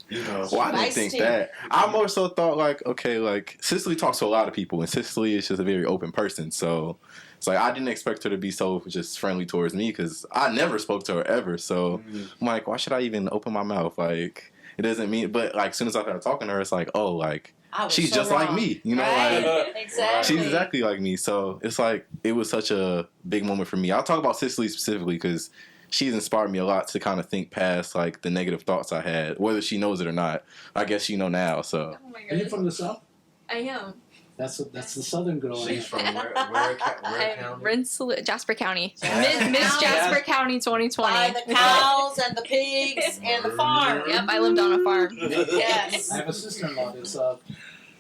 You know. well, I didn't Nice think team. that. I more so thought like, okay, like Cicely talks to a lot of people, and Cicely is just a very open person, so it's like I didn't expect her to be so just friendly towards me because I never spoke to her ever. So I'm like, why should I even open my mouth? Like, it doesn't mean. But like, as soon as I started talking to her, it's like, oh, like I was she's so just like wrong. me, you know, Right? like. Exactly. She's exactly like me, so it's like it was such a big moment for me. I'll talk about Cicely specifically because she's inspired me a lot to kind of think past like the negative thoughts I had, whether she knows it or not. I guess she know now. So Oh my Are you god. from the South? I am. That's the Southern girl. She's from where I'm county? Rensselaer, Jasper County. Jasper Miss County. Jasper County 2020. By the cows and the pigs and the farm. Yep, I lived on a farm. Yes. I have a sister-in-law that's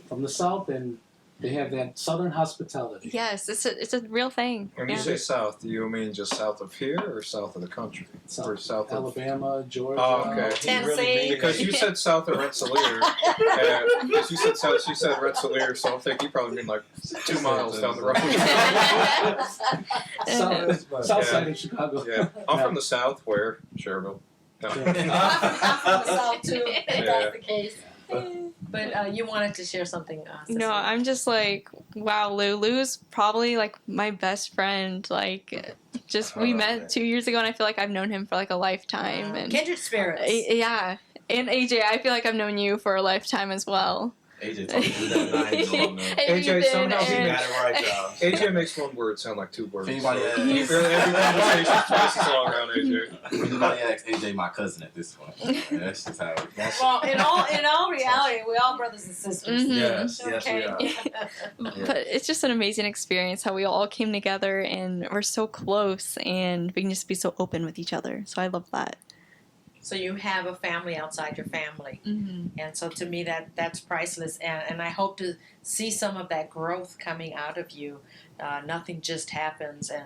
from the South, and they have that Southern hospitality. Yes, it's a real thing. When you say south, do you mean just south of here or south of the country? Or south of Alabama, Georgia. Oh, okay. Tennessee. Because you said south of Rensselaer. Because you said south, you said Rensselaer, so I think you probably mean like 2 miles down the road. South side of Chicago. Yeah, I'm from the south. Where Cherville. No. I'm from the South too, if Yeah. that's the case. But you wanted to share something, Cicely. No, I'm just like, wow, Lulu's probably like my best friend. Like, just we met 2 years ago, and I feel like I've known him for like a lifetime. And Kindred spirits. yeah, and AJ, I feel like I've known you for a lifetime as well. AJ told me that I ain't doing that. And AJ, Ethan somehow he and- got it right, y'all. AJ makes one word sound like 2 words. If anybody So asks- every conversation's twice as long around AJ. Anybody asks AJ my cousin at this point. That's just how it goes. Well, in all reality, we're all brothers and sisters. Mhm. Yes, yes, we Okay. are. But it's just an amazing experience how we all came together and we're so close and we can just be so open with each other. So I love that. So you have a family outside your family. And so to me that's priceless, and I hope to see some of that growth coming out of you. Nothing just happens, and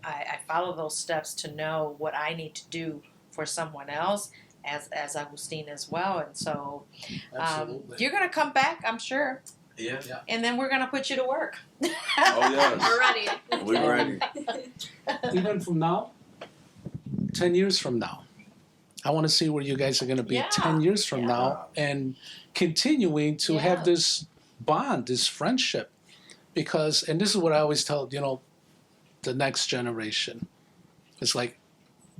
I follow those steps to know what I need to do for someone else, as Augustine as well. And so Absolutely. you're gonna come back, I'm sure, Yeah. and then we're gonna put you to work. Oh, yes. We're ready. We're ready. Even from now, 10 years from now, I want to see where you guys are going to be Yeah. 10 years from Yeah. now, and continuing to Yeah. have this bond, this friendship. Because, and this is what I always tell, the next generation. It's like,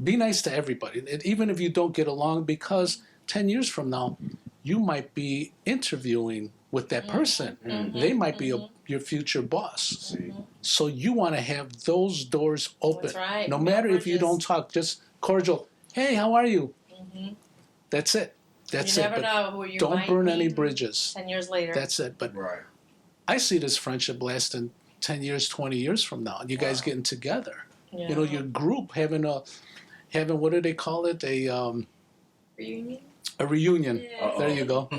be nice to everybody, even if you don't get along, because 10 years from now, you might be interviewing with that person. They might be your future boss. See. So you want to have those doors open. That's right. No matter if you Bridges. don't talk, just cordial. Hey, how are you? That's it. That's you it. never But know who you don't might burn any meet bridges. 10 years later. That's it. But Right. I see this friendship lasting 10 years, 20 years from now. And you guys Wow. getting together. Yeah. Your group having what do they call it? Reunion? A reunion. Uh-oh. There you go.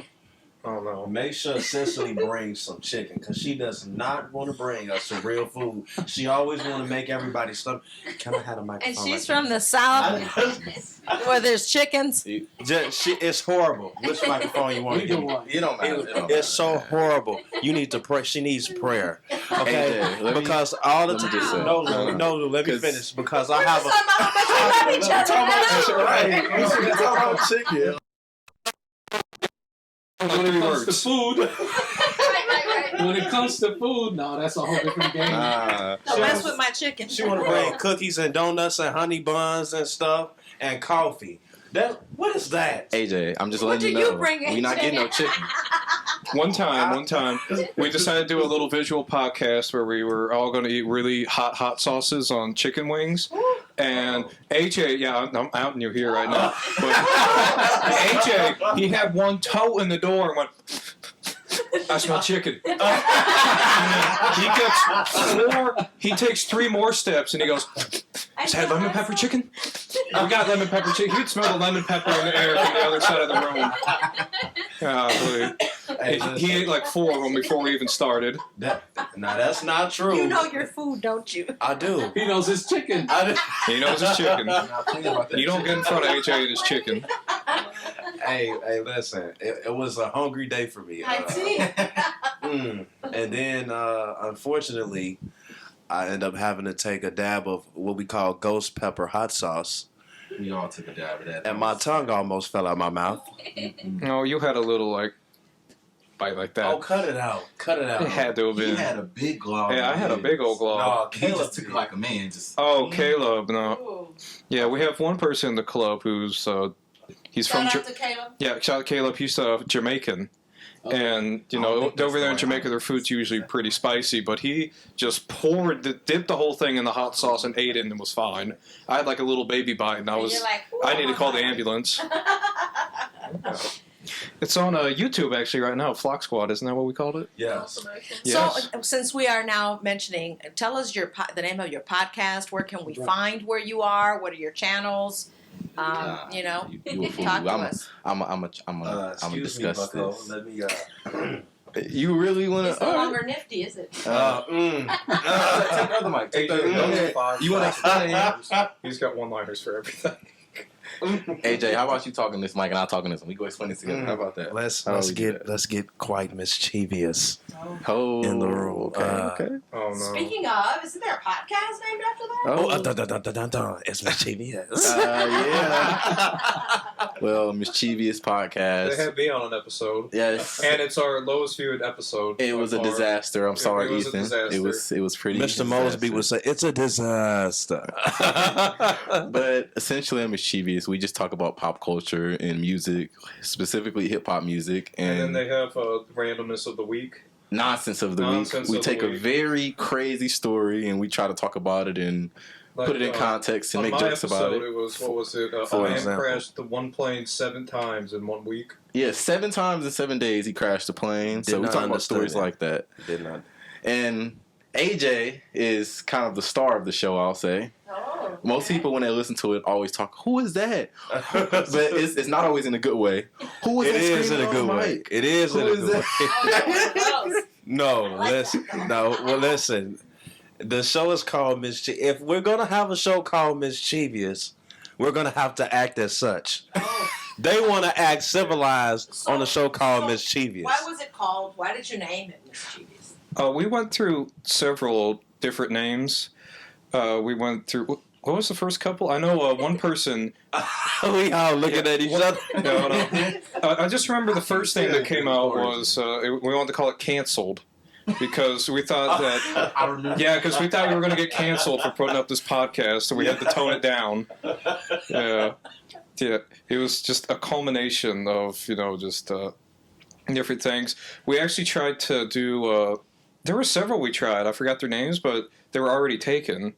Oh no. Make sure Cicely brings some chicken, because she does not want to bring us some real food. She always want to make everybody stuff. Can I have a microphone? And she's right from the South, there? where there's chickens. It's horrible. Which microphone you want to Either give? one. You don't matter. It's so horrible. You need to pray. She needs prayer. Okay, AJ, let me- because all the let me time. just say- No, let me 'Cause- finish. Because I have a. Talking about Right. We talk about chicken. When it comes to words. food, Right. when it comes to food, no, that's a whole different game. Don't mess with my chicken. She want to bring cookies and donuts and honey buns and stuff and coffee. What is that? AJ, I'm just What letting you do you know. bring, We're not AJ? getting no chicken. One time, we decided to do a little visual podcast where we were all going to eat really hot sauces on chicken wings. And AJ, yeah, I'm outing you here right now. But AJ, he had one toe in the door and went, I smell chicken. He takes 3 more steps and he goes, is that lemon pepper chicken? We got lemon pepper chicken. You could smell the lemon pepper in the air from the other side of the room. He ate like 4 of them before we even started. Now that's not true. You know your food, don't you? I do. He knows his chicken. He knows his chicken. Now, think about that You don't get in chicken. front of AJ and his chicken. Hey, listen. It was a hungry day for me. I see. And then, unfortunately, I end up having to take a dab of what we call ghost pepper hot sauce. We all took a dab of that. And my tongue almost fell out my mouth. No, you had a little like bite like that. Oh, cut it out. Cut it out. It had to have He been. had a big glob. Yeah, I had a big old glob. No, He Caleb just took it like a man. Just Oh, Caleb, no. Ooh. Yeah, we have one person in the club who's he's from Shout out to Caleb. yeah, shout out Caleb. He's Jamaican, and I don't think that's over there in the Jamaica, right their food's usually pretty spicy. But he just dipped the whole thing in the hot sauce and ate it, and it was fine. I had like a little baby bite, and I And you're like, I need to call the "Ooh." ambulance. It's on YouTube actually right now. Flock Squad, isn't that what we called it? Yes. Yes. So, since we are now mentioning, tell us the name of your podcast. Where can we find where you are? What are your channels? You know, You a fool. talk to us. I'm a Excuse me, discuss Bucko. this. Let me. You really want It's to? no longer nifty, is it? Take the other mic. Take the You want to explain? He's got one-liners for everything. AJ, how about you talking this mic and I talking this one? We go explain this together. How about that? Let's How we do let's get quite mischievous Oh, in the room. Okay. Oh no. Speaking of, isn't there a podcast named after that? Oh, dun, dun, dun, dun, dun, dun. It's mischievous. Yeah. Well, mischievous podcast. They had me on an episode. Yes. And it's our lowest viewed episode. It was a disaster. I'm sorry, it was a Ethan. disaster. It was pretty. Mr. Mosby would say it's a disaster. But essentially, I'm mischievous. We just talk about pop culture and music, specifically hip hop music, And then and they have randomness of the week. nonsense of the Nonsense week. We of the take a week. very crazy story and we try to talk about it and put it in context and on make my jokes about episode, it. It was, what was it? For A man example. crashed the one plane 7 times in 1 week. Yeah, 7 times in 7 days he crashed the plane. Did So we not talk about understand stories that. like that. Did not. And AJ is kind of the star of the show, I'll say. Oh, Most people, when they listen to it, always talk, "Who is that?" But it's not always in a good way. Who is It that is in screaming a on good the way. mic? It is Who in a is good way. that? No, like listen. that, though. No, well, listen. The show is called Mischievous. If we're gonna have a show called Mischievous, we're gonna have to act as such. They want to act civilized on a show called Mischievous. Why was it called? Why did you name it Mischievous? We went through several different names. We went through. What was the first couple? I know one person. We all looking at each other. No. I just remember the first thing that came out was we wanted to call it Canceled. Because we thought that, I remember. yeah, because we thought we were going to get canceled for putting up this podcast, so we had to tone it down. Yeah, it was just a culmination of just different things. We actually tried to do. There were several we tried. I forgot their names, but they were already taken.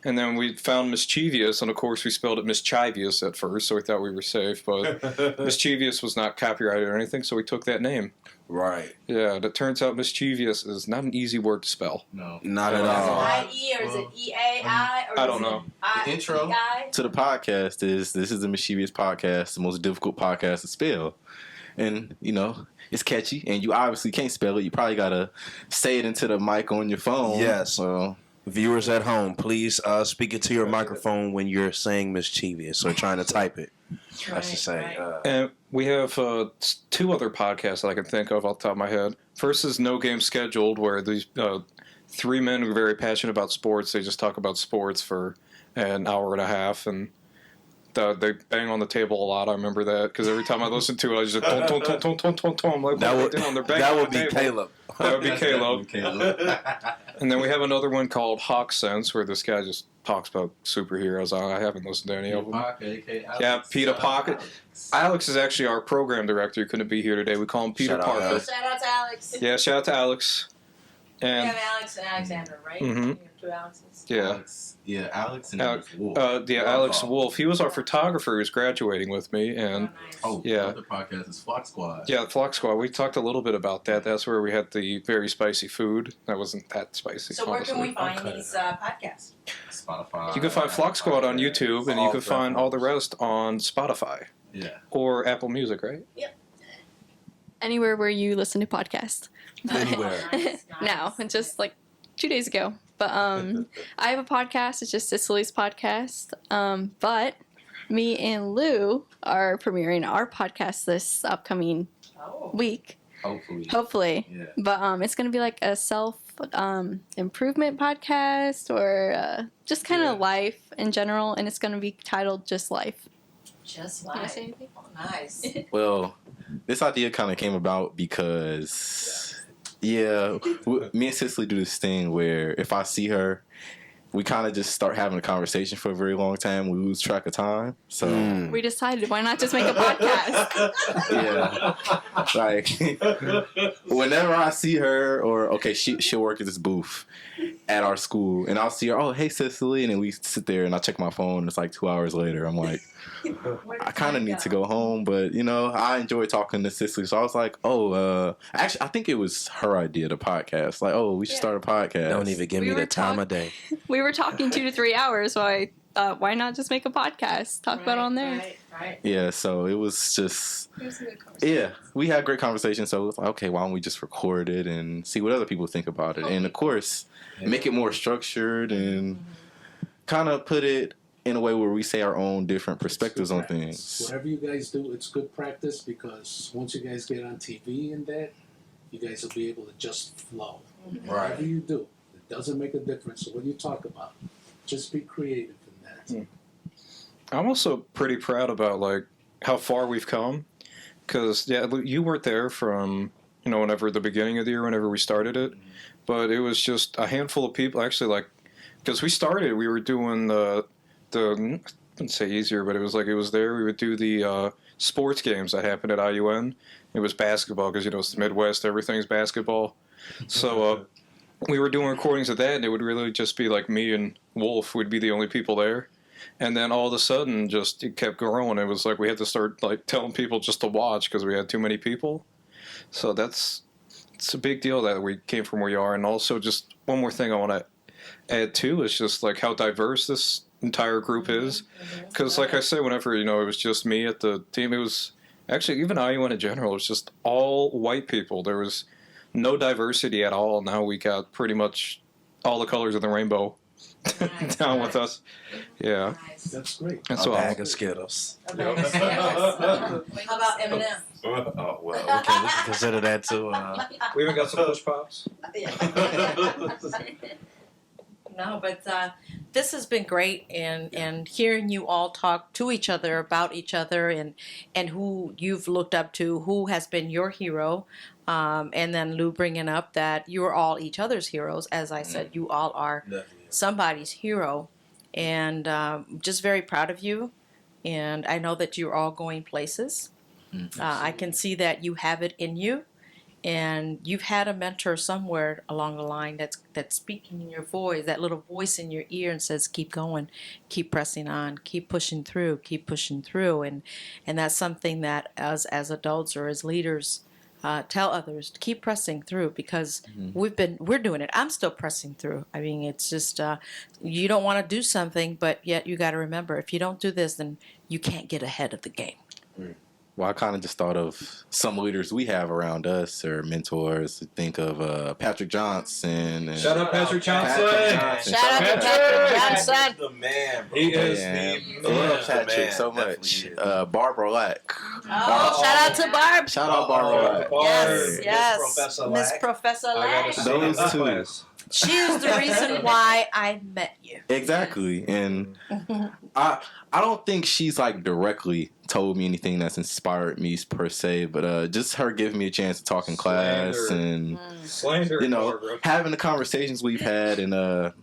And then we found Mischievous, and of course we spelled it Mischievous at first, so we thought we were safe. But Mischievous was not copyrighted or anything, so we took that name. Right. Yeah, and it turns out mischievous is not an easy word to spell. No. Not at Is it all. I-E or is it E-A-I? Or I is don't it know. The intro I-E-I? to the podcast is this is the Mischievous Podcast, the most difficult podcast to spell. And, it's catchy, and you obviously can't spell it. You probably got to say it into the mic on your phone. Yes. So, Viewers at home, please speak into your microphone when you're saying mischievous or trying to type it. I should say. And we have 2 other podcasts that I can think of off the top of my head. First is No Game Scheduled, where these 3 men who are very passionate about sports, they just talk about sports for an hour and a half, and they bang on the table a lot. I remember that, because every time I listen to it, I just don't. I'm like, what That are would, they doing? They're banging that on would the be table. Caleb. That would be Caleb. Caleb. And then we have another one called Hawk Sense, where this guy just talks about superheroes. I haven't listened to any of them. Yeah, Peter Pocket. Alex is actually our program director. He couldn't be here today. We call him Peter Shout out, Parker. Alex. Shout out to Alex. Yeah, shout out to Alex. We And have Alex and Alexander, right? Mhm. You have 2 Alexes. yeah, Alex and Alex- Wolf. Alex Wolf. He was our photographer who's graduating with me, and Oh, yeah. the other podcast is Flock Squad. yeah, Flock Squad. We talked a little bit about that. That's where we had the very spicy food. That wasn't that spicy. So where can honestly. we find these podcasts? Spotify. You can find Flock Squad on YouTube, and you All can find all the rest on Spotify Yeah. or Apple Music, right? Anywhere where you listen to podcasts. Anywhere. Nice, Now, nice. it's just like 2 days ago. But I have a podcast. It's just Cicily's podcast. But me and Lou are premiering our podcast this upcoming Oh. week. Hopefully. Hopefully. Yeah. But it's going to be like a self improvement podcast or just kind of life in general. And it's going to be titled Just Life. Just Can I like. say anything? Oh, nice. Well, this idea kind of came about because, me and Cicely do this thing where if I see her we kind of just start having a conversation for a very long time. We lose track of time. So We decided, why not just make a podcast? yeah, like whenever I see her, or okay, she'll work at this booth at our school, and I'll see her. Oh, hey, Cicily, and then we sit there, and I check my phone. It's like 2 hours later. I'm like, I kind of need to go home, but I enjoy talking to Cicely. So I was like, actually, I think it was her idea, the podcast. Like, we should start a podcast. Don't even give We me were the time of day. We were talking 2 to 3 hours, so I thought, why not just make a podcast? Talk about it on there. Right. Yeah, so it was just, It was a good conversation. yeah, we had great conversations. So it was like, okay, why don't we just record it and see what other people think about it? And of course, make it more structured and kind of put it in a way where we say our own different perspectives on things. Whatever you guys do, it's good practice, because once you guys get on TV and that, you guys will be able to just flow. Whatever you do, it doesn't make a difference. So what you talk about, just be creative in that. I'm also pretty proud about like how far we've come, because you weren't there from whenever the beginning of the year, whenever we started it, but it was just a handful of people actually, like, because we were doing the I wouldn't say easier, but it was there. We would do the sports games that happened at IUN. It was basketball, because it's the Midwest, everything's basketball. So we were doing recordings of that, and it would really just be like me and Wolf would be the only people there. And then all of a sudden, just it kept growing. It was like we had to start like telling people just to watch because we had too many people. So it's a big deal that we came from where you are. And also, just one more thing I want to add too is just like how diverse this entire group is. Because like I said, whenever it was just me at the team, it was actually even IUN in general. It was just all white people. There was no diversity at all. Now we got pretty much all the colors of the rainbow down with us. Yeah, That's great. that's A all. bag of Skittles. How about Eminem? Oh, well, we can consider that too. We even got some push pops. No, but this has been great, and hearing you all talk to each other about each other, and who you've looked up to, who has been your hero, and then Lou bringing up that you're all each other's heroes. As I said, you all are somebody's hero, and just very proud of you. And I know that you're all going places. I can see that you have it in you. And you've had a mentor somewhere along the line that's speaking in your voice, that little voice in your ear, and says, keep going, keep pressing on, keep pushing through. And that's something that as adults or as leaders tell others, keep pressing through, because we're doing it. I'm still pressing through. I mean, it's just you don't want to do something, but yet you got to remember, if you don't do this, then you can't get ahead of the game. Well, I kind of just thought of some leaders we have around us or mentors. Think of Patrick Johnson. And Shout out Patrick Johnson. Shout out to Patrick Johnson. The man, bro. He is I the love man. Patrick so much. Barbara Lack. Oh, shout out to Barb. Shout out Barbara Lack. Yes, Miss Professor Miss Lack. Professor I Lack. gotta see Those that two. class. She is the reason why I met you. Exactly. And I don't think she's like directly told me anything that's inspired me per se, but just her giving me a chance to talk in class and Slander, Barbara. having the conversations we've had, and I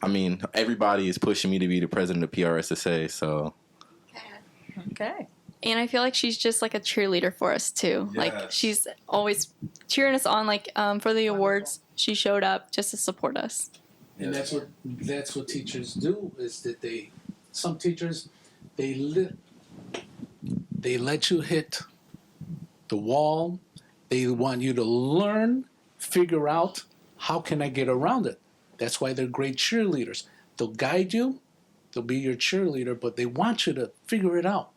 mean, everybody is pushing me to be the president of PRSSA, so Okay. And I feel like she's just like a cheerleader for us too. Like Yes. she's always cheering us on. Like for the awards, she showed up just to support us. And that's what teachers do, is that some teachers they let you hit the wall. They want you to learn, figure out how can I get around it. That's why they're great cheerleaders. They'll guide you, they'll be your cheerleader, but they want you to figure it out,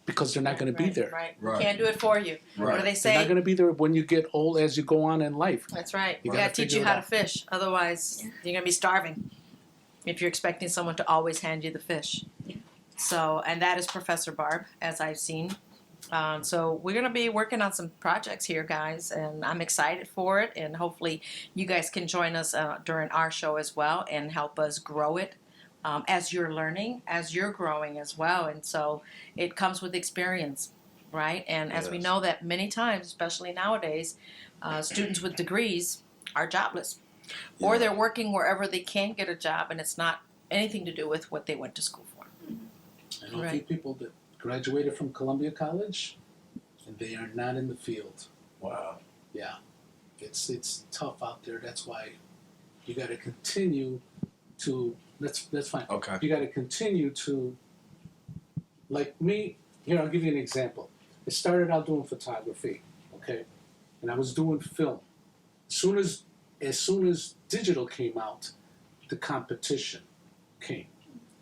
because they're not going to be there. Right. Can't do it for you. What do they They're not say? going to be there when you get old, as you go on in life. That's right. You We gotta got to teach figure you it how to out. fish. Otherwise, you're going to be starving if you're expecting someone to always hand you the fish. So, and that is Professor Barb, as I've seen. So we're going to be working on some projects here, guys, and I'm excited for it. And hopefully you guys can join us during our show as well and help us grow it. As you're learning, as you're growing as well. And so it comes with experience, right? And as we know that many times, especially nowadays, students with degrees are jobless. or they're working wherever they can get a job, and it's not anything to do with what they went to school for. I know a few people that graduated from Columbia College, and they are not in the field. Wow. Yeah, it's tough out there. That's why you got to continue to. That's fine. Okay. You got to continue to. Like me, here I'll give you an example. I started out doing photography, okay, and I was doing film. As soon as digital came out, the competition came.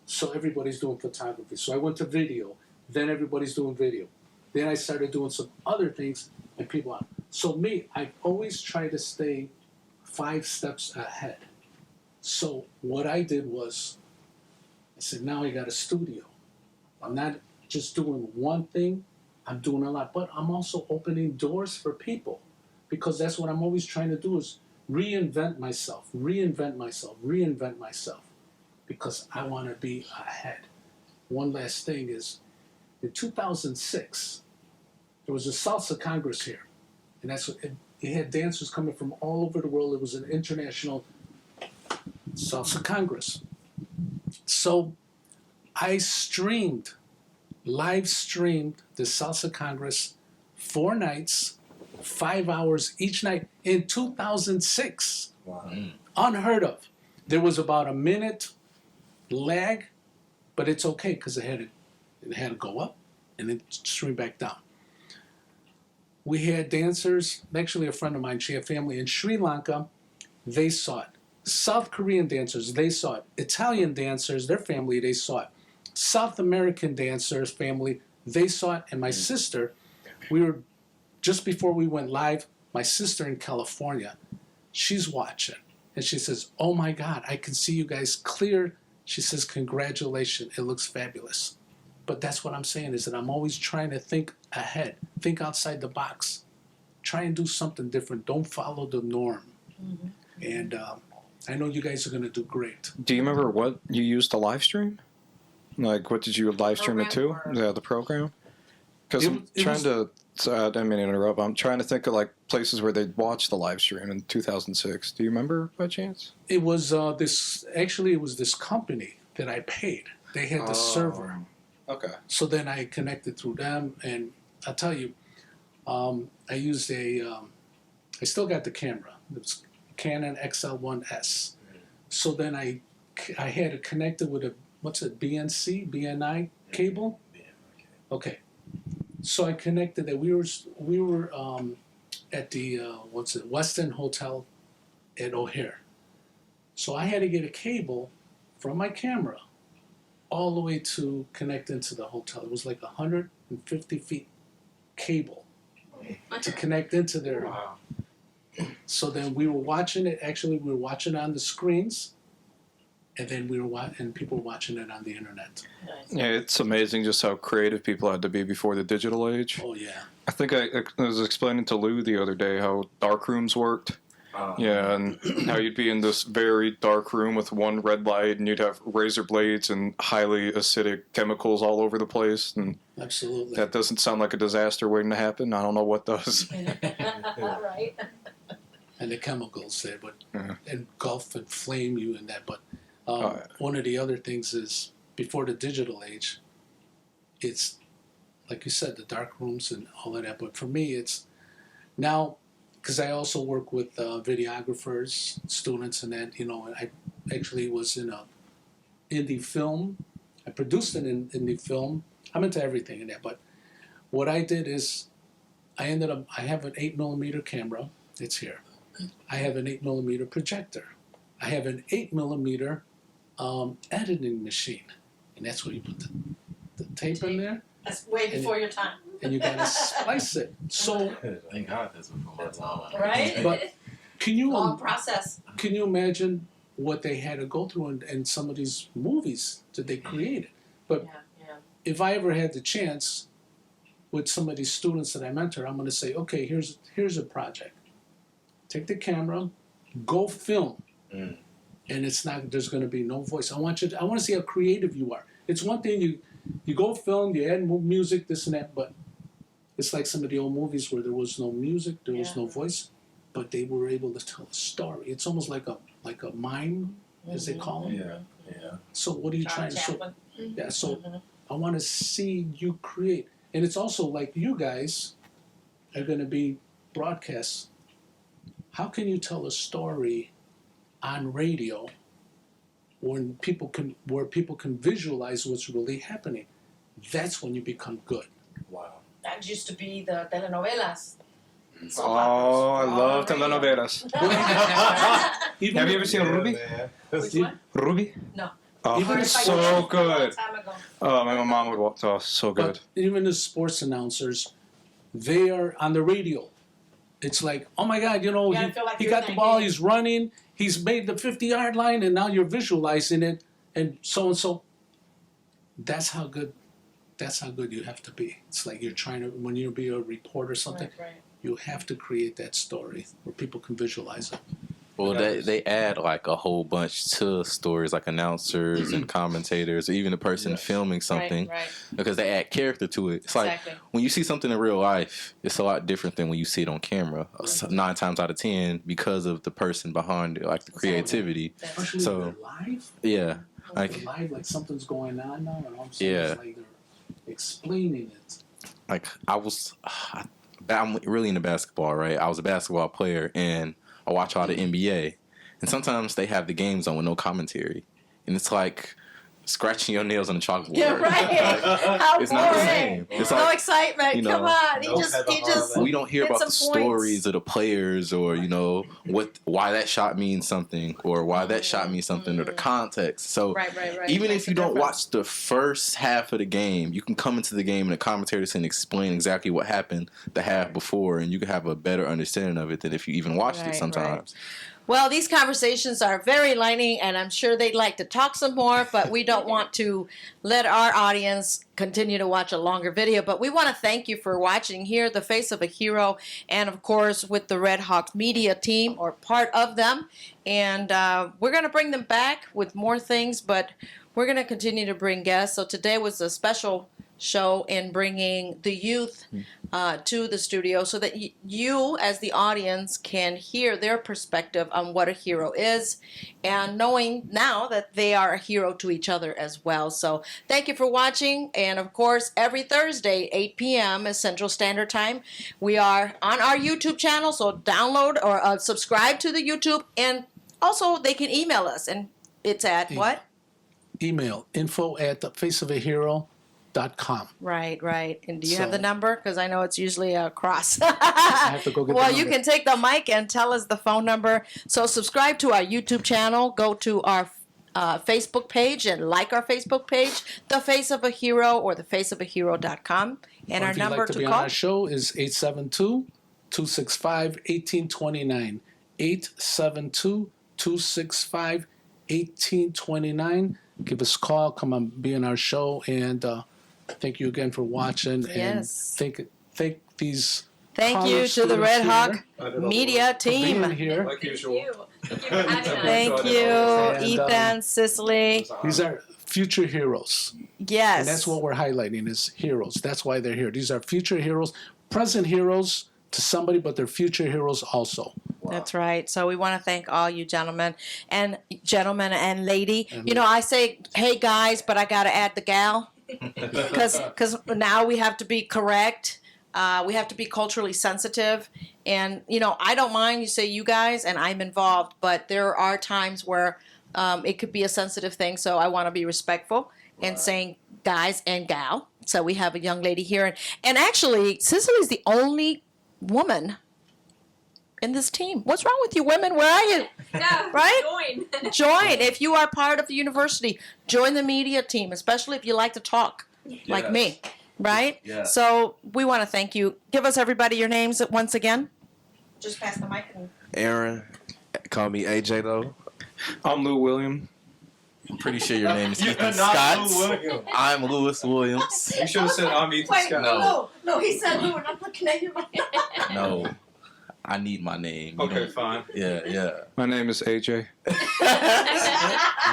So everybody's doing photography. So I went to video. Then everybody's doing video. Then I started doing some other things, and people are. So me, I always try to stay 5 steps ahead. So what I did was, I said, now I got a studio. I'm not just doing one thing, I'm doing a lot. But I'm also opening doors for people, because that's what I'm always trying to do, is reinvent myself, because I want to be ahead. One last thing is, in 2006, there was a salsa congress here. And that's what it had dancers coming from all over the world. It was an international salsa congress. So I live streamed the salsa congress 4 nights, 5 hours each night in 2006. Wow. Unheard of. There was about a minute lag, but it's okay because it had to go up and then stream back down. We had dancers, actually a friend of mine, she had family in Sri Lanka, they saw it. South Korean dancers, they saw it. Italian dancers, their family, they saw it. South American dancers, family, they saw it. And my sister, we were, just before we went live, my sister in California, she's watching. And she says, oh my God, I can see you guys clear. She says, congratulations, it looks fabulous. But that's what I'm saying, is that I'm always trying to think ahead, think outside the box, try and do something different. Don't follow the norm. Mm-hmm. And I know you guys are going to do great. Do you remember what you used to live stream? Like, what did you live stream it to? Yeah, the program? Because I'm trying to, I didn't mean to interrupt, I'm trying to think of like places where they'd watch the live stream in 2006. Do you remember by chance? It was it was this company that I paid. They had the server. Okay. So then I connected through them, and I'll tell you, I used I still got the camera. It was Canon XL1S. So then I had it connected with a, BNI cable? Okay. So I connected that. We were at the, Westin Hotel at O'Hare. So I had to get a cable from my camera all the way to connect into the hotel. It was like 150 feet cable to connect into there. Wow. So then we were watching it. Actually, we were watching it on the screens, and then and people were watching it on the internet. Yeah, it's amazing just how creative people had to be before the digital age. Oh yeah. I think I was explaining to Lou the other day how dark rooms worked. Yeah, and how you'd be in this very dark room with one red light, and you'd have razor blades and highly acidic chemicals all over the place. And Absolutely. that doesn't sound like a disaster waiting to happen. I don't know what does. Right. And the chemicals there, but Yeah. engulf and flame you in that. But Yeah. one of the other things is, before the digital age, it's like you said, the dark rooms and all of that. But for me, it's now, because I also work with videographers, students, and that. I actually was in a indie film. I produced an indie film. I'm into everything in that. But what I did is, I have an 8mm camera. It's here. I have an 8mm projector. I have an 8mm editing machine, and that's where you put the tape in there. That's way before your time. And you gotta splice it. So, Thank God that's before my time. Right? but can you Long process. can you imagine what they had to go through in some of these movies that they created? But Yeah. if I ever had the chance with some of these students that I mentor, I'm going to say, okay, here's a project. Take the camera, go film, and there's going to be no voice. I want to see how creative you are. It's one thing you go film, you add music, this and that, but it's like some of the old movies where there was no music, there was no voice. but they were able to tell a story. It's almost like a mime, as they call them. Yeah. So what are you trying to? So I want to see you create, and it's also like you guys are going to be broadcasts. How can you tell a story on radio when where people can visualize what's really happening? That's when you become good. Wow. That used to be the telenovelas. Oh, I love telenovelas. Have you ever seen Ruby? Which one? Ruby? No. Oh, Even it's if I so watched good. Time ago. Oh, my mom would watch. Oh, so good. But even the sports announcers, they are on the radio. It's like, oh my God, You gotta feel like he you're got in the that ball, game. he's running, he's made the 50-yard line, and now you're visualizing it, and so. That's how good you have to be. It's like you're trying to, when you be a reporter or something, Right. you have to create that story where people can visualize it. Well, they add like a whole bunch to stories, like announcers and commentators, or even the person filming something, Right. because they add character to it. It's like Exactly. when you see something in real life, it's a lot different than when you see it on camera. 9 times out of 10, because of the person behind it, like the creativity. Especially So- when they're live. Yeah, When like they're live, like something's going on now, and all of a sudden Yeah. it's like they're explaining it. like I'm really into basketball, right? I was a basketball player, and I watch all the NBA, and sometimes they have the games on with no commentary, and it's like scratching your nails on the chalkboard. Yeah, right. How It's not the boring. same. It's No like, excitement. you know, Come on. He no just highlight. we don't hear Get about the some points. stories of the players, or why that shot means something, or why that shot means something, or the context. So right. even Makes if a you don't difference. watch the first half of the game, you can come into the game and the commentators can explain exactly what happened the half before, and you can have a better understanding of it than if you even watched Right, it sometimes. Well, these conversations are very enlightening, and I'm sure they'd like to talk some more, but we don't want to let our audience continue to watch a longer video. But we want to thank you for watching here, The Face of a Hero, and of course with the Red Hawk Media team, or part of them. And we're going to bring them back with more things, but we're going to continue to bring guests. So today was a special show in bringing the youth to the studio so that you as the audience can hear their perspective on what a hero is, and knowing now that they are a hero to each other as well. So thank you for watching, and of course every Thursday 8 p.m. is Central Standard Time. We are on our YouTube channel, so download or subscribe to the YouTube, and also they can email us, and it's at what? Email info@thefaceofahero.com. Right. And do you have So- the number? Because I know it's usually a cross. I have to go get Well, the you number. can take the mic and tell us the phone number. So subscribe to our YouTube channel. Go to our Facebook page and like our Facebook page, The Face of a Hero, or thefaceofahero.com. And Or our if you'd number like to to be on call. our show is 872-265-1829. 872-265-1829. Give us a call. Come on, be on our show. And thank you again for watching. Yes. And thank these Thank you college to the Red students Hawk Media for being team. here. Like usual. Thank you, And, Ethan, Cicely. These are future heroes. Yes. And that's what we're highlighting is heroes. That's why they're here. These are future heroes, present heroes to somebody, but they're future heroes also. That's right. So we want to thank all you gentlemen and lady. And You know, I say, hey guys, but I got to add the gal because now we have to be correct. We have to be culturally sensitive. And, you know, I don't mind you say you guys and I'm involved, but there are times where it could be a sensitive thing. So I want to be respectful and saying guys and gal. So we have a young lady here. And actually, Cicily's the only woman in this team. What's wrong with you women? Where are you? Yeah, Right? join. Join. If you are part of the university, join the media team, especially if you like to talk like me. Right? Yes. So we want to thank you. Give us everybody your names once again. Just pass the mic. Aaron, call me AJ though. I'm Lou William. I'm pretty sure your name is Ethan not Scott. Lou Williams. I'm Lewis Williams. You should have said I'm Ethan Scott. No, he said Lou, and I'm looking at you like No, I need my name. You Okay, don't- fine. Yeah. My name is AJ.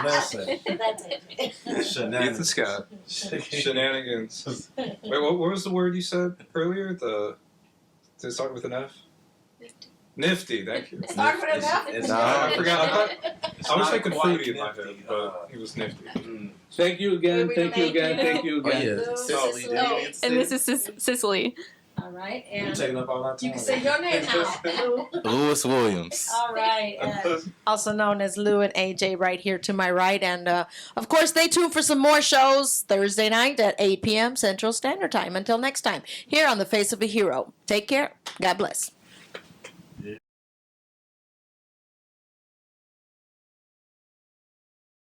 Listen. Ethan Shenanigans. Scott. Shenanigans. Wait, what was the word you said earlier? Did it start with an F? Nifty, thank you. Start with an F. It's I forgot. I was thinking quite foodie in my nifty, head, but he was nifty. Thank you again. We Thank you thank again. you. Thank you Oh again. yeah, Sicily. Cicely. And this is Cicely. All right, You and taking up all our time. you can say your name now. Lou. Lewis Williams. All right, also known as Lou and AJ, right here to my right, and of course, stay tuned for some more shows Thursday night at 8 p.m. Central Standard Time. Until next time, here on The Face of a Hero. Take care. God bless.